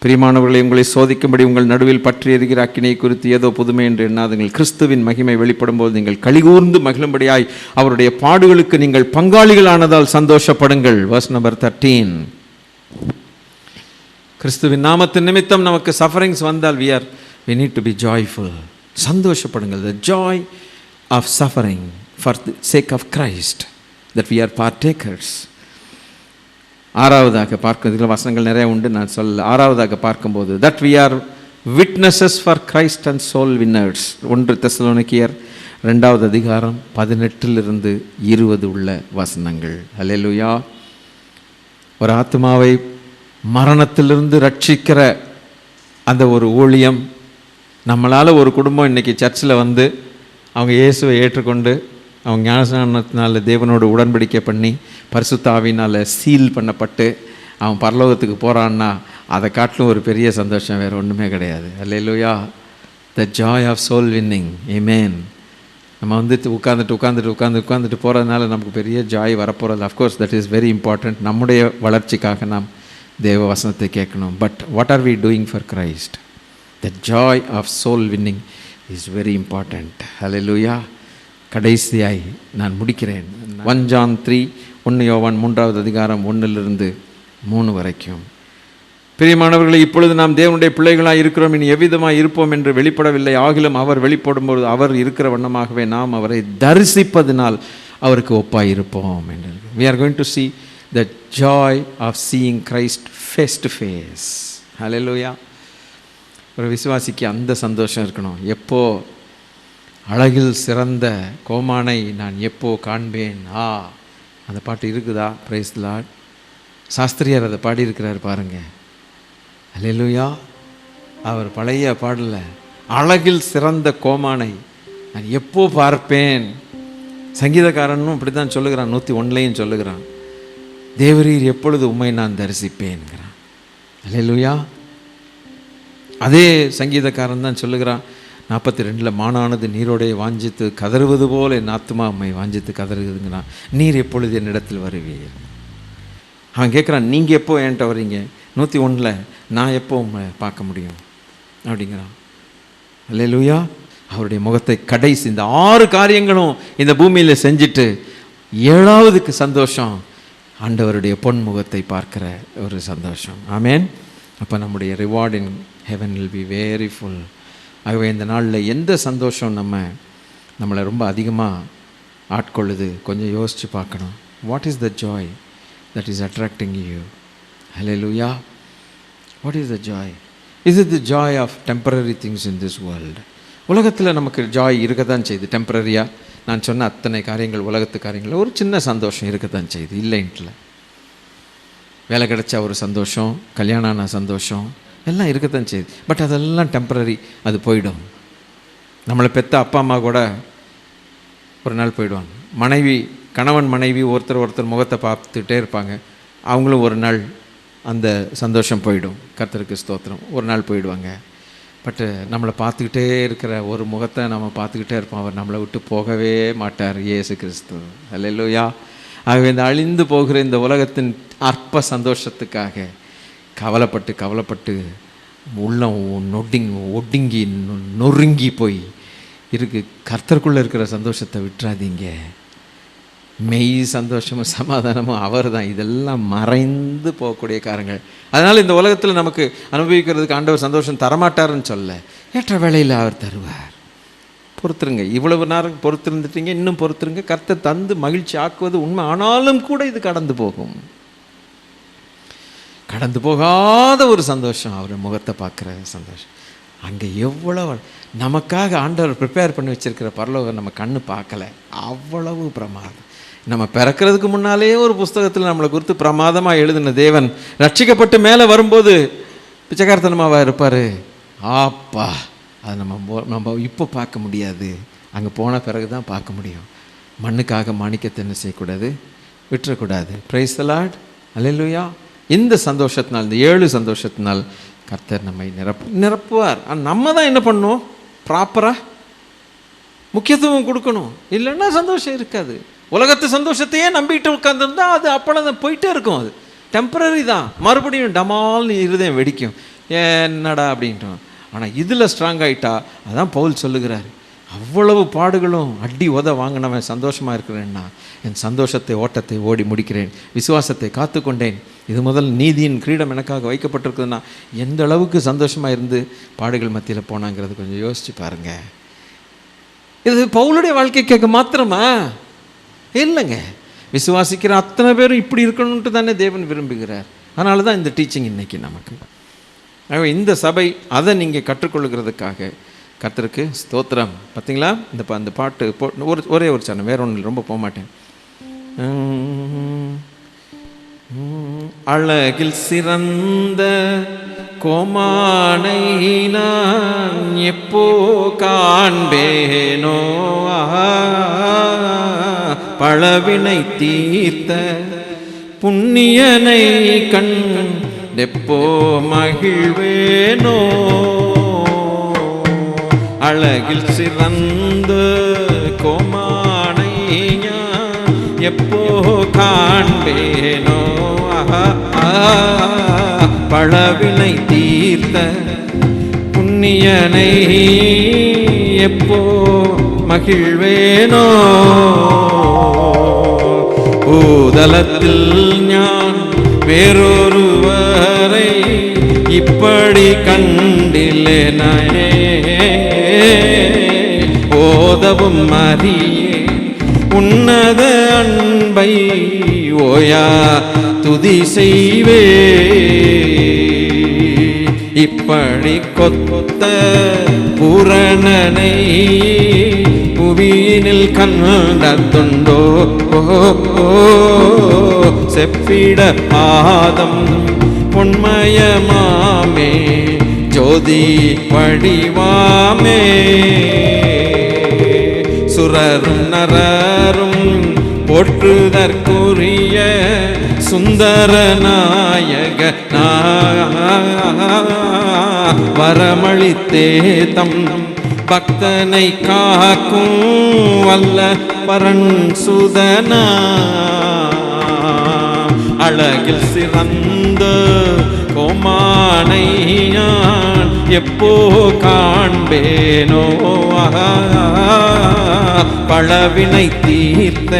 பிரியமானவர்களை, உங்களை சோதிக்கும்படி உங்கள் நடுவில் பற்றி எரிகிற அக்கினியை குறித்து ஏதோ புதுமை என்று எண்ணாதுங்கள். கிறிஸ்துவின் மகிமை வெளிப்படும் போது நீங்கள் களிகூர்ந்து மகிழும்படியாய் அவருடைய பாடுகளுக்கு நீங்கள் பங்காளிகளானதால் சந்தோஷப்படுங்கள். verse number 13. கிறிஸ்துவின் நாமத்தின் நிமித்தம் நமக்கு சஃபரிங்ஸ் வந்தால் we need to be joyful. சந்தோஷப்படுங்கள். the joy of suffering for the sake of Christ, that we are partakers. 6வதாக பார்க்கிறதுல வசனங்கள் நிறைய உண்டு, நான் சொல்ல. 6வதாக பார்க்கும்போது, that we are witnesses for Christ and soul winners. 1 தெசலோனிக்கேயர் 2வது அதிகாரம் 18 20 உள்ள வசனங்கள். அல்லேலூயா. ஒரு ஆத்மாவை மரணத்திலிருந்து ரட்சிக்கிற அந்த ஒரு ஊழியம், நம்மளால் ஒரு குடும்பம் இன்றைக்கி சர்ச்சில் வந்து அவங்க இயேசுவை ஏற்றுக்கொண்டு அவங்க ஞானஸ்நானத்தினால தேவனோடு உடன்படிக்கை பண்ணி பரிசுத்த ஆவியினால் சீல் பண்ணப்பட்டு அவன் பரலோகத்துக்கு போகிறான்னா அதை காட்டிலும் ஒரு பெரிய சந்தோஷம் வேறு ஒன்றுமே கிடையாது. அல்லேலூயா. The joy of soul winning. ஆமென். நம்ம வந்துட்டு உட்காந்துட்டு போகிறதுனால நமக்கு பெரிய ஜாய் வரப்போகிறது. Of course that is very important. நம்முடைய வளர்ச்சிக்காக நாம் தேவ வசனத்தை கேட்கணும். But what are we doing for Christ? The joy of soul winning is very important. அல்லேலூயா. கடைசியாய் நான் முடிக்கிறேன். 1 John 3, 1 யோவான் 3வது அதிகாரம் 1-3 வரைக்கும். பிரியமானவர்களை, இப்பொழுது நாம் தேவனுடைய பிள்ளைகளாக இருக்கிறோம், இனி எவ்விதமாக இருப்போம் என்று வெளிப்படவில்லை. ஆகிலும் அவர் வெளிப்படும்போது அவர் இருக்கிற வண்ணமாகவே நாம் அவரை தரிசிப்பதினால் அவருக்கு ஒப்பாய் இருப்போம் என்று. We are going to see the joy of seeing Christ face to face. Hallelujah. ஒரு விசுவாசிக்கு அந்த சந்தோஷம் இருக்கணும். எப்போ அழகில் சிறந்த கோமானை நான் எப்போ காண்பேன். அந்த பாட்டு இருக்குதா? Price the Lord. சாஸ்திரியார் அதை பாடியிருக்கிறார் பாருங்க. அல்லேலூயா. அவர் பழைய பாடல அழகில் சிறந்த கோமானை நான் எப்போ பார்ப்பேன். சங்கீதக்காரனும் அப்படி தான் சொல்லுகிறான். 101 சொல்லுகிறான், தேவரீர் எப்பொழுது உம்மை நான் தரிசிப்பேன்கிறான். அல்லேலூயா. அதே சங்கீதக்காரன் தான் சொல்லுகிறான் 42 மானானது நீரோடைய வாஞ்சித்து கதறுவது போல என் ஆத்துமா உம்மை வாஞ்சித்து கதறுதுங்கிறான். நீர் எப்பொழுது என்னிடத்தில் வருவீர்? அவன் கேட்குறான், நீங்கள் எப்போ என்கிட்ட வரீங்க? 101 நான் எப்போ உம்மை பார்க்க முடியும் அப்படிங்கிறான். அல்லேலூயா. அவருடைய முகத்தை கடைசி இந்த 6 காரியங்களும் இந்த பூமியில் செஞ்சுட்டு 7வதுக்கு சந்தோஷம், ஆண்டவருடைய பொன் முகத்தை பார்க்கிற ஒரு சந்தோஷம். ஆமேன். அப்போ நம்முடைய reward in heaven will be very full. ஆகவே இந்த நாளில் எந்த சந்தோஷம் நம்மளை ரொம்ப அதிகமாக ஆட்கொள்ளுது கொஞ்சம் யோசித்து பார்க்கணும். What is the joy that is attracting you? Hallelujah. What is the joy? Is it the joy of temporary things in this world? உலகத்தில் நமக்கு ஜாய் இருக்கத்தான் செய்யுது. டெம்பரரியாக நான் சொன்ன அத்தனை காரியங்கள், உலகத்து காரியங்கள், ஒரு சின்ன சந்தோஷம் இருக்கத்தான் செய்யுது, இல்லைன்ட்டில். வேலை கிடைச்சா ஒரு சந்தோஷம், கல்யாணம் ஆன சந்தோஷம் எல்லாம் இருக்கத்தான் செய்யுது. பட் அதெல்லாம் டெம்பரரி, அது போயிடும். நம்மளை பெற்ற அப்பா அம்மா கூட ஒரு நாள் போயிடுவாங்க. கணவன் மனைவி ஒருத்தர் முகத்தை பார்த்துட்டே இருப்பாங்க. அவங்களும் ஒரு நாள் அந்த சந்தோஷம் போயிடும். கர்த்தருக்கு ஸ்தோத்திரம். ஒரு நாள் போயிடுவாங்க. பட்டு நம்மளை பார்த்துக்கிட்டே இருக்கிற ஒரு முகத்தை நம்ம பார்த்துக்கிட்டே இருப்போம். அவர் நம்மளை விட்டு போகவே மாட்டார், இயேசு கிறிஸ்து. அல்லேலூயா. ஆகவே இந்த அழிந்து போகிற இந்த உலகத்தின் அற்ப சந்தோஷத்துக்காக கவலைப்பட்டு உள்ளம் ஒடுங்கி நொறுங்கி போய் இருக்கு. கர்த்தருக்குள்ளே இருக்கிற சந்தோஷத்தை விட்டுறாதீங்க. மெய் சந்தோஷமும் சமாதானமும் அவர் தான். இதெல்லாம் மறைந்து போகக்கூடிய காரியங்கள். அதனால் இந்த உலகத்தில் நமக்கு அனுபவிக்கிறதுக்கு ஆண்டவர் சந்தோஷம் தரமாட்டாருன்னு சொல்ல, ஏற்ற வேளையில் அவர் தருவார். பொறுத்துருங்க. இவ்வளவு நேரம் பொறுத்திருந்துட்டீங்க, இன்னும் பொறுத்துருங்க. கர்த்தர் தந்து மகிழ்ச்சி ஆக்குவது உண்மை. ஆனாலும் கூட இது கடந்து போகும். கடந்து போகாத ஒரு சந்தோஷம், அவர் முகத்தை பார்க்குற சந்தோஷம். அங்கே எவ்வளவு நமக்காக ஆண்டவர் ப்ரிப்பேர் பண்ணி வச்சிருக்கிற பரலோகம் நம்ம கண்ணு பார்க்கல. அவ்வளவு பிரமாதம். நம்ம பிறக்கிறதுக்கு முன்னாலேயே ஒரு புஸ்தகத்தில் நம்மளை குறித்து பிரமாதமாக எழுதின தேவன் ரட்சிக்கப்பட்டு மேலே வரும்போது பிச்சைக்காரத்தனமாக இருப்பார். ஆப்பா, அதை நம்ம இப்போ பார்க்க முடியாது. அங்கே போன பிறகு தான் பார்க்க முடியும். மண்ணுக்காக மாணிக்கத்தை என்ன செய்யக்கூடாது, விட்டுறக்கூடாது. Praise the lord. அல்லேலூயா. இந்த சந்தோஷத்தினால், இந்த 7 சந்தோஷத்தினால் கர்த்தர் நம்மை நிரப்புவார். நம்ம தான் என்ன பண்ணணும், ப்ராப்பராக முக்கியத்துவம் கொடுக்கணும். இல்லைன்னா சந்தோஷம் இருக்காது. உலகத்து சந்தோஷத்தையே நம்பிட்டு உட்காந்துருந்தா அது அப்பளம் போயிட்டே இருக்கும். அது டெம்பரரி தான். மறுபடியும் டமால்னு இருதயம் வெடிக்கும். என்னடா அப்படின்ட்டோம். ஆனால் இதில் ஸ்ட்ராங் ஆகிட்டா, அதான் பவுல் சொல்லுகிறார், அவ்வளவு பாடுகளும் அடி உத வாங்கினவன் சந்தோஷமாக இருக்கிறேன்னா, என் சந்தோஷத்தை ஓட்டத்தை ஓடி முடிக்கிறேன், விசுவாசத்தை காத்து கொண்டேன், இது முதல் நீதியின் கிரீடம் எனக்காக வைக்கப்பட்டிருக்குதுன்னா எந்த அளவுக்கு சந்தோஷமாக இருந்து பாடுகள் மத்தியில் போனாங்கிறது கொஞ்சம் யோசிச்சு பாருங்க. இது பவுலுடைய வாழ்க்கைக்கு மாத்திரமா இல்லைங்க. விசுவாசிக்கிற அத்தனை பேரும் இப்படி இருக்கணும்ட்டு தானே தேவன் விரும்புகிறார். அதனால தான் இந்த டீச்சிங் இன்னைக்கு நமக்கு. இந்த சபை அதை நீங்கள் கற்றுக்கொள்ளுகிறதுக்காக கர்த்தருக்கு ஸ்தோத்திரம். பார்த்தீங்களா? அந்த பாட்டு ஒரே ஒரு சரணம், வேற ஒன்று ரொம்ப போக மாட்டேன். அழகில் சிறந்த கோமானை நான் எப்போ காண்பேனோ, பழவினை தீர்த்த புண்ணியனை கண்டெப்போ மகிழ்வேனோ. அழகில் சிறந்த கோமானை நான் எப்போ காண்பேனோ, பழவினை தீர்த்த புண்ணியனை எப்போ மகிழ்வேனோ. பூதலத்தில் ஞான் வேறொருவரை இப்படி கண்டில்லேனே, ஓதவும் அறியே உன்னத அன்பை ஓயா துதி செய்வே. இப்படி கொத்த பூரணனை புவியினில் கண்டதுண்டோ, செப்பிட பாதம் பொன்மயமாமே ஜோதி வடிவாமே. சுரரும் நரரும் போற்றுதற்குரிய சுந்தர நாயக வரமளித்தே தம் பக்தனை காக்கும் வல்ல பரன் சுதனா. அழகில் சிறந்த கோமானை நான் எப்போ காண்பேனோ, பழவினை தீர்த்த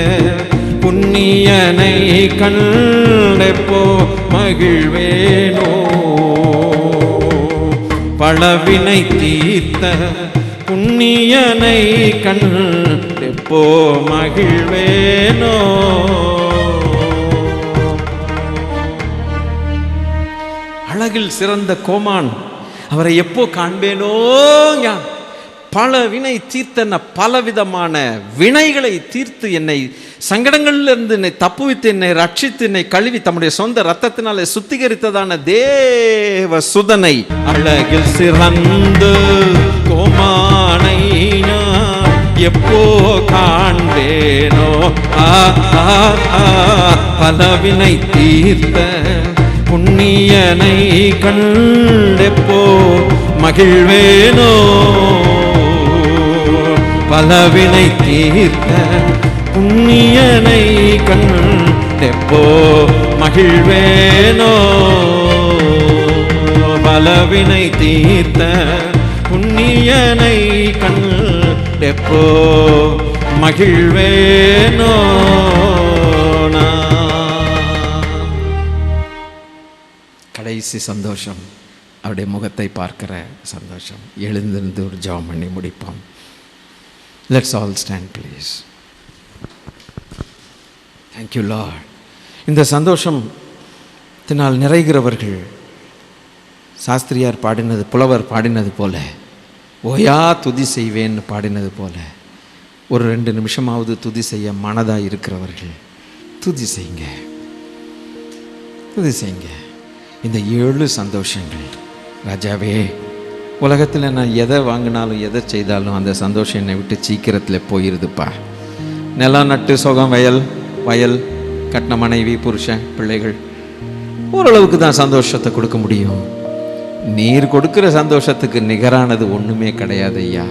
புண்ணியனை கண்டெப்போ மகிழ்வேனோ. பழவினை தீர்த்த புண்ணியனை கண்டெப்போ மகிழ்வேனோ. அழகில் சிறந்த கோமான், அவரை எப்போ காண்பேனோ. பல வினை தீர்த்த, பலவிதமான வினைகளை தீர்த்து என்னை சங்கடங்களிலிருந்து என்னை தப்புவித்து என்னை ரட்சித்து என்னை கழுவி தம்முடைய சொந்த ரத்தத்தினாலே சுத்திகரித்ததான தேவ சுதனை. அழகில் சிறந்த கோமானை நான் எப்போ காண்பேனோ, பலவினை தீர்த்த புண்ணியனை கண்டெப்போ மகிழ்வேனோ. பலவினை தீர்த்த புண்ணியனை கண்டெப்போ மகிழ்வேனோ. பலவினை தீர்த்த புண்ணியனை கண்டெப்போ மகிழ்வேனோ. கடைசி சந்தோஷம் அவருடைய முகத்தை பார்க்கிற சந்தோஷம். எழுந்திருந்து ஒரு ஜெபம் பண்ணி முடிப்போம். Let's all stand please. Thank you Lord. இந்த சந்தோஷத்தினால் நிறைகிறவர்கள் சாஸ்திரியார் பாடினது, புலவர் பாடினது போல, ஓயா துதி செய்வேன் பாடினது போல, ஒரு 2 நிமிஷமாவது துதி செய்ய மனதாக இருக்கிறவர்கள் துதி செய்யுங்க, துதி செய்யுங்க. இந்த 7 சந்தோஷங்கள் ராஜாவே, உலகத்தில் நான் எதை வாங்கினாலும் எதை செய்தாலும் அந்த சந்தோஷம் என்னை விட்டு சீக்கிரத்தில் போயிருதுப்பா. நிலம் நட்டு சுகம், வயல் கட்டின மனைவி, புருஷன், பிள்ளைகள், ஓரளவுக்கு தான் சந்தோஷத்தை கொடுக்க முடியும். நீர் கொடுக்கிற சந்தோஷத்துக்கு நிகரானது ஒன்றுமே கிடையாது ஐயா.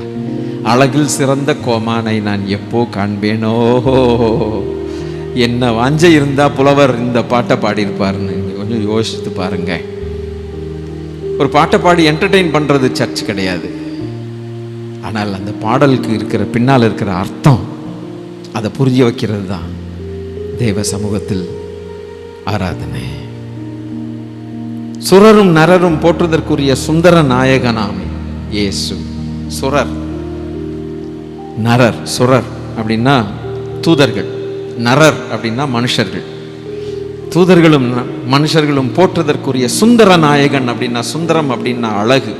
அழகில் சிறந்த கோமானை நான் எப்போ காண்பேனோ. என்ன வாஞ்சை இருந்தால் புலவர் இந்த பாட்டை பாடியிருப்பாருன்னு கொஞ்சம் யோசித்து பாருங்க. ஒரு பாட்டை பாடி என்டர்டெயின் பண்ணுறது சர்ச் கிடையாது. ஆனால் அந்த பாடலுக்கு இருக்கிற பின்னால் இருக்கிற அர்த்தம், அதை புரிய வைக்கிறது தான் தேவ சமூகத்தில் ஆராதனை. சுரரும் நரரும் போற்றுதற்குரிய சுந்தர நாயகனாம் இயேசு. சுரர், நரர். சுரர் அப்படின்னா தூதர்கள், நரர் அப்படின்னா மனுஷர்கள். தூதர்களும் மனுஷர்களும் போற்றுதற்குரிய சுந்தர நாயகன் அப்படின்னா, சுந்தரம் அப்படின்னா அழகு.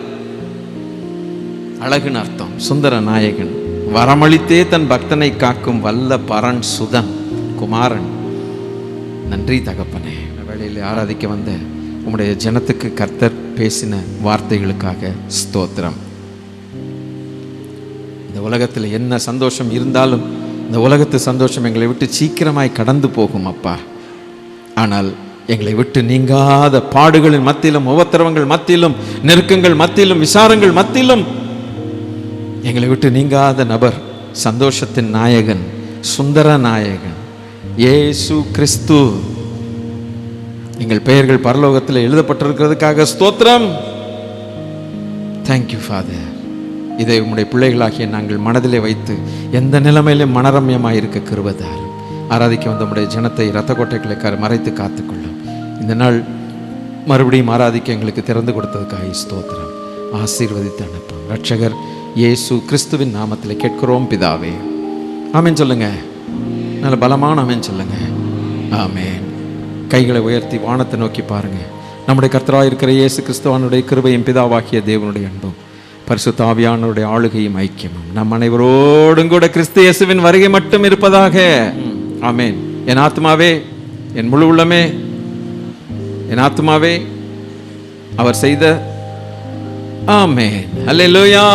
அழகுன்னு அர்த்தம். சுந்தர நாயகன், வரமளித்தே தன் பக்தனை காக்கும் வல்ல பரன் சுதன் குமாரன். நன்றி தகப்பனே. வேளையில் ஆராதிக்க வந்த உம்முடைய ஜனத்துக்கு கர்த்தர் பேசின வார்த்தைகளுக்காக ஸ்தோத்திரம். இந்த உலகத்தில் என்ன சந்தோஷம் இருந்தாலும் இந்த உலகத்து சந்தோஷம் எங்களை விட்டு சீக்கிரமாய் கடந்து போகும் அப்பா. ஆனால் எங்களை விட்டு நீங்காத பாடுகளின் மத்தியிலும், உபத்திரவங்கள் மத்தியிலும், நெருக்கங்கள் மத்தியிலும், விசாரங்கள் மத்தியிலும் எங்களை விட்டு நீங்காத நபர், சந்தோஷத்தின் நாயகன், சுந்தர நாயகன் இயேசு கிறிஸ்து. எங்கள் பெயர்கள் பரலோகத்தில் எழுதப்பட்டிருக்கிறதுக்காக ஸ்தோத்திரம். Thank you father. இதை உம்முடைய பிள்ளைகளாகிய நாங்கள் மனதிலே வைத்து எந்த நிலைமையிலும் மனரம்யமாக இருக்க கிருபைதார். ஆராதிக்க வந்த உம்முடைய ஜனத்தை இரத்த கோட்டைகளை மறைத்து காத்துக்கொள்ளும். இந்த நாள் மறுபடியும் ஆராதிக்க எங்களுக்கு திறந்து கொடுத்ததுக்காக ஸ்தோத்திரம். ஆசீர்வதித்து அனுப்பும் ரட்சகர் இயேசு கிறிஸ்துவின் நாமத்தில் கேட்கிறோம் பிதாவே. ஆமேன் சொல்லுங்க. நல்ல பலமான ஆமேன் சொல்லுங்க. ஆமேன். கைகளை உயர்த்தி வானத்தை நோக்கி பாருங்க. நம்முடைய கர்த்தராக இருக்கிற இயேசு கிறிஸ்துவனுடைய கிருபையும் பிதாவாகிய தேவனுடைய அன்பும் பரிசுத்த ஆவியானவருடைய ஆளுகையும் ஐக்கியமும் நம் அனைவரோடும் கூட கிறிஸ்து இயேசுவின் வருகை மட்டும் இருப்பதாக. ஆமேன். என் ஆத்மாவே, என் முழு உள்ளமே, என் ஆத்மாவே அவர் செய்த ஆமேன். அல்லேலூயா.